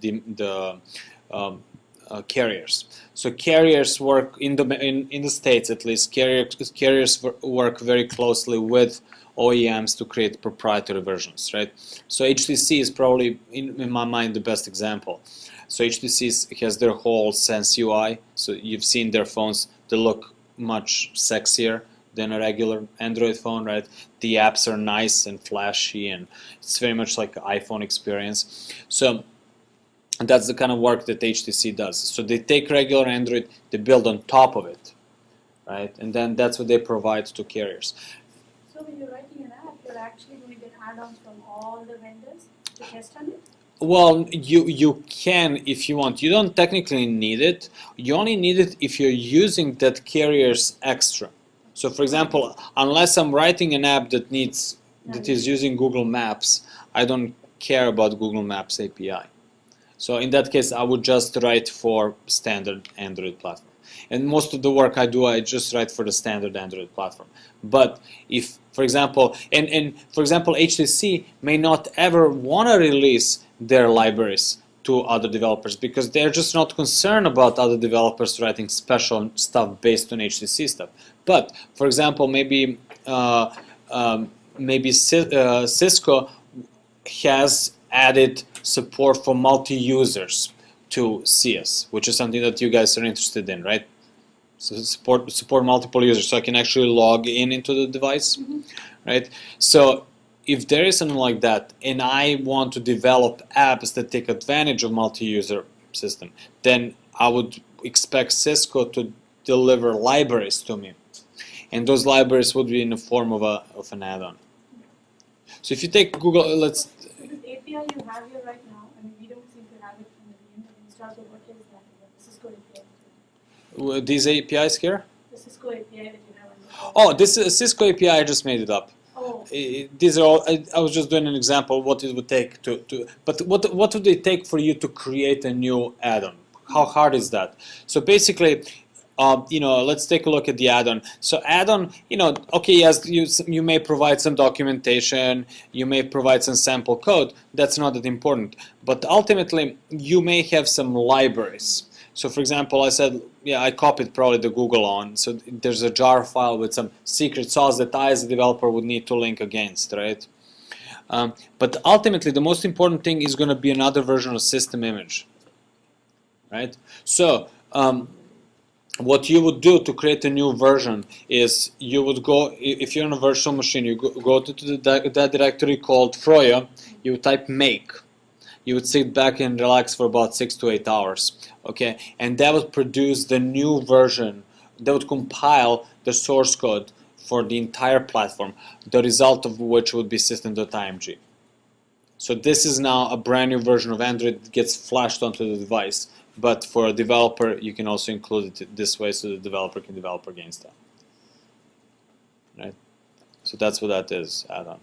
carriers. So carriers work in the States, at least. Carriers work very closely with OEMs to create proprietary versions, right? So HTC is probably, in my mind, the best example. So HTC has their whole Sense UI. So you've seen their phones; they look much sexier than a regular Android phone, right? The apps are nice and flashy, and it's very much like an iPhone experience. So that's the kind of work that HTC does. So they take regular Android, they build on top of it, right? And then that's what they provide to carriers. So when you're writing an app, you're actually going to get add-ons from all the vendors to test on it? Well, you can if you want. You don't technically need it. You only need it if you're using that carrier's extra. So for example, unless I'm writing an app that is using Google Maps, I don't care about Google Maps API. So in that case, I would just write for standard Android platform. And most of the work I do, I just write for the standard Android platform. But if, for example, for example, HTC may not ever want to release their libraries to other developers because they're just not concerned about other developers writing special stuff based on HTC stuff. But for example, maybe Cisco has added support for multi-users to CS, which is something that you guys are interested in, right? So support multiple users, so I can actually log into the device, right? So if there is something like that, and I want to develop apps that take advantage of multi-user system, then I would expect Cisco to deliver libraries to me, and those libraries would be in the form of an add-on. So if you take Google, let's. So this API you have here right now, I mean, we don't seem to have it in the install. So what is that? The Cisco API. These APIs here? The Cisco API that you have on the Oh, this is Cisco API. I just made it up. Oh. These are all. I was just doing an example of what it would take to. But what would it take for you to create a new add-on? How hard is that? So basically, let's take a look at the add-on. So add-on, okay, yes, you may provide some documentation, you may provide some sample code. That's not that important. But ultimately, you may have some libraries. So for example, I said, I copied probably the Google on. So there's a jar file with some secret sauce that I as a developer would need to link against, right? But ultimately, the most important thing is going to be another version of system image, right? So what you would do to create a new version is you would go, if you're on a virtual machine, you go to that directory called Froyo, you would type make. You would sit back and relax for about 6 to 8 hours, okay? And that would produce the new version. That would compile the source code for the entire platform, the result of which would be system.img. So this is now a brand new version of Android that gets flashed onto the device. But for a developer, you can also include it this way so the developer can develop against that. Right? So that's what that is, add-on.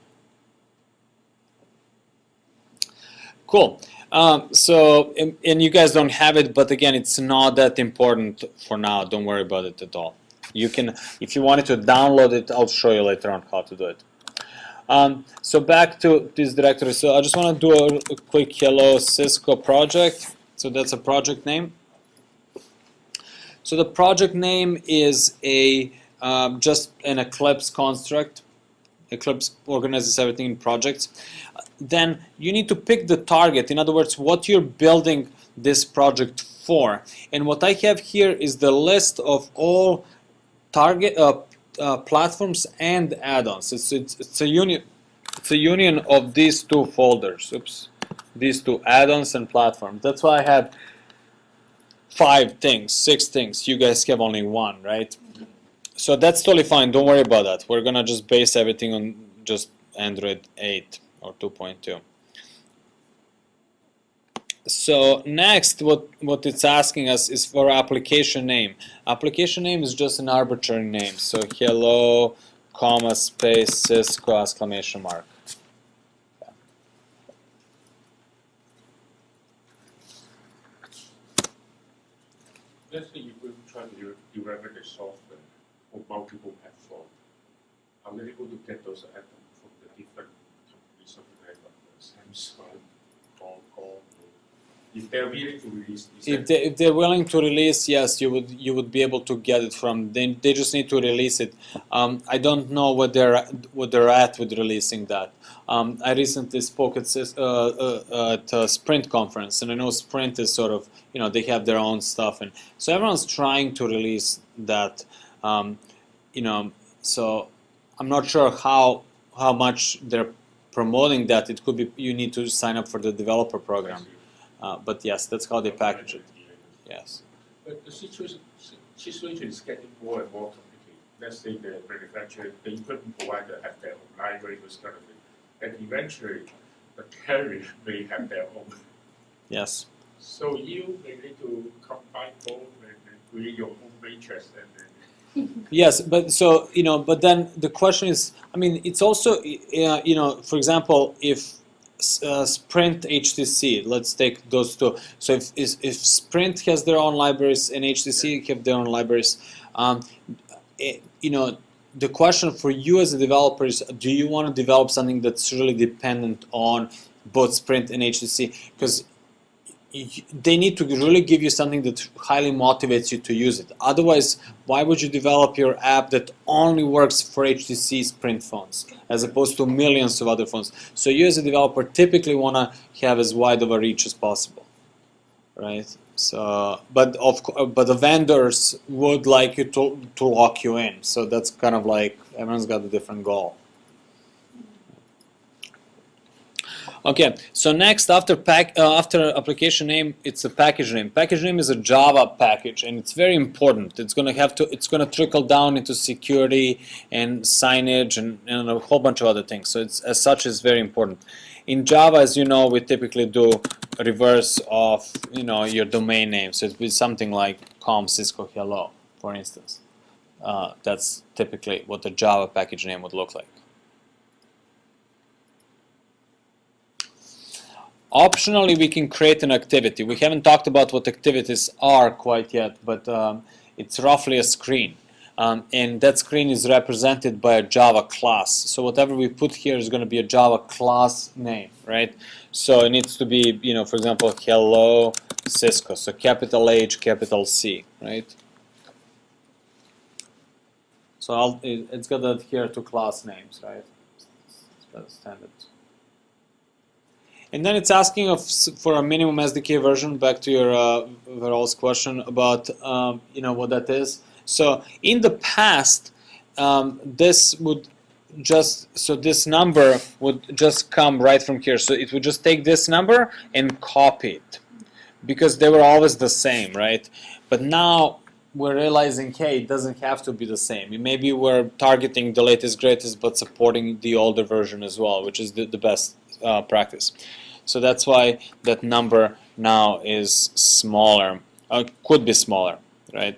Cool. And you guys don't have it, but again, it's not that important for now. Don't worry about it at all. You can, if you wanted to download it, I'll show you later on how to do it. So back to this directory. So I just want to do a quick hello Cisco project. So that's a project name. So the project name is just an Eclipse construct. Eclipse organizes everything in projects. Then you need to pick the target. In other words, what you're building this project for. And what I have here is the list of all target platforms and add-ons. It's a union. It's a union of these two folders. Oops. These two, add-ons and platforms. That's why I had 5 things, 6 things. You guys have only 1, right? So that's totally fine. Don't worry about that. We're gonna just base everything on just Android 8 or 2.2. So next, what it's asking us is for application name. Application name is just an arbitrary name. So hello, comma, space, Cisco, exclamation mark. Let's say if we try to develop the software for multiple platforms, are we able to get those items from the different companies, something like Samsung, Qualcomm? If they're willing to release this, If they're willing to release, yes, you would be able to get it from. They just need to release it. I don't know what they're at with releasing that. I recently spoke at a Sprint conference, and I know Sprint is sort of, they have their own stuff, and so everyone's trying to release that. So I'm not sure how much they're promoting that. It could be you need to sign up for the developer program. But yes, that's how they package it. Yes. But the situation is getting more and more complicated. Let's say the manufacturer, the equipment provider have their own library, those kind of thing. And eventually, the carrier may have their own. Yes. So you may need to combine both and create your own matrix and then. Yes, but then the question is, it's also, for example, if Sprint, HTC, let's take those two. So if Sprint has their own libraries and HTC have their own libraries, the question for you as a developer is, do you want to develop something that's really dependent on both Sprint and HTC? Because they need to really give you something that highly motivates you to use it. Otherwise, why would you develop your app that only works for HTC Sprint phones as opposed to millions of other phones? So you as a developer typically want to have as wide of a reach as possible, right? So, but the vendors would like you to lock you in. So that's kind of like everyone's got a different goal. Okay, so next after application name, it's a package name. Package name is a Java package, and it's very important. It's gonna trickle down into security and signage and a whole bunch of other things. So it's as such is very important. In Java, as you know, we typically do a reverse of your domain name. So it'd be something like com Cisco hello, for instance. That's typically what the Java package name would look like. Optionally, we can create an activity. We haven't talked about what activities are quite yet, but it's roughly a screen. And that screen is represented by a Java class. So whatever we put here is going to be a Java class name, right? So it needs to be, for example, hello Cisco. So capital H, capital C, right? So it's got to adhere to class names, right? That's standard. And then it's asking for a minimum SDK version. Back to your Verol's question about what that is. So in the past, this number would just come right from here. So it would just take this number and copy it, because they were always the same, right? But now we're realizing, hey, it doesn't have to be the same. Maybe we're targeting the latest, greatest, but supporting the older version as well, which is the best practice. So that's why that number now is smaller, could be smaller, right?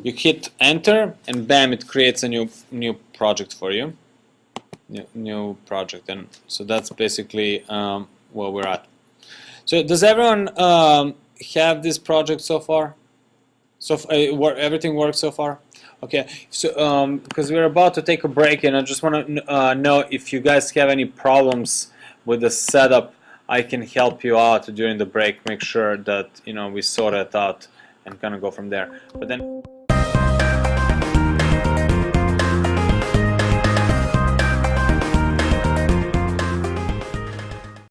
You hit enter, and bam, it creates a new project for you, new project, and so that's basically where we're at. So does everyone have this project so far? So everything works so far? Okay, so because we're about to take a break, and I just want to know if you guys have any problems with the setup. I can help you out during the break. Make sure that we sort it out and kind of go from there. But then.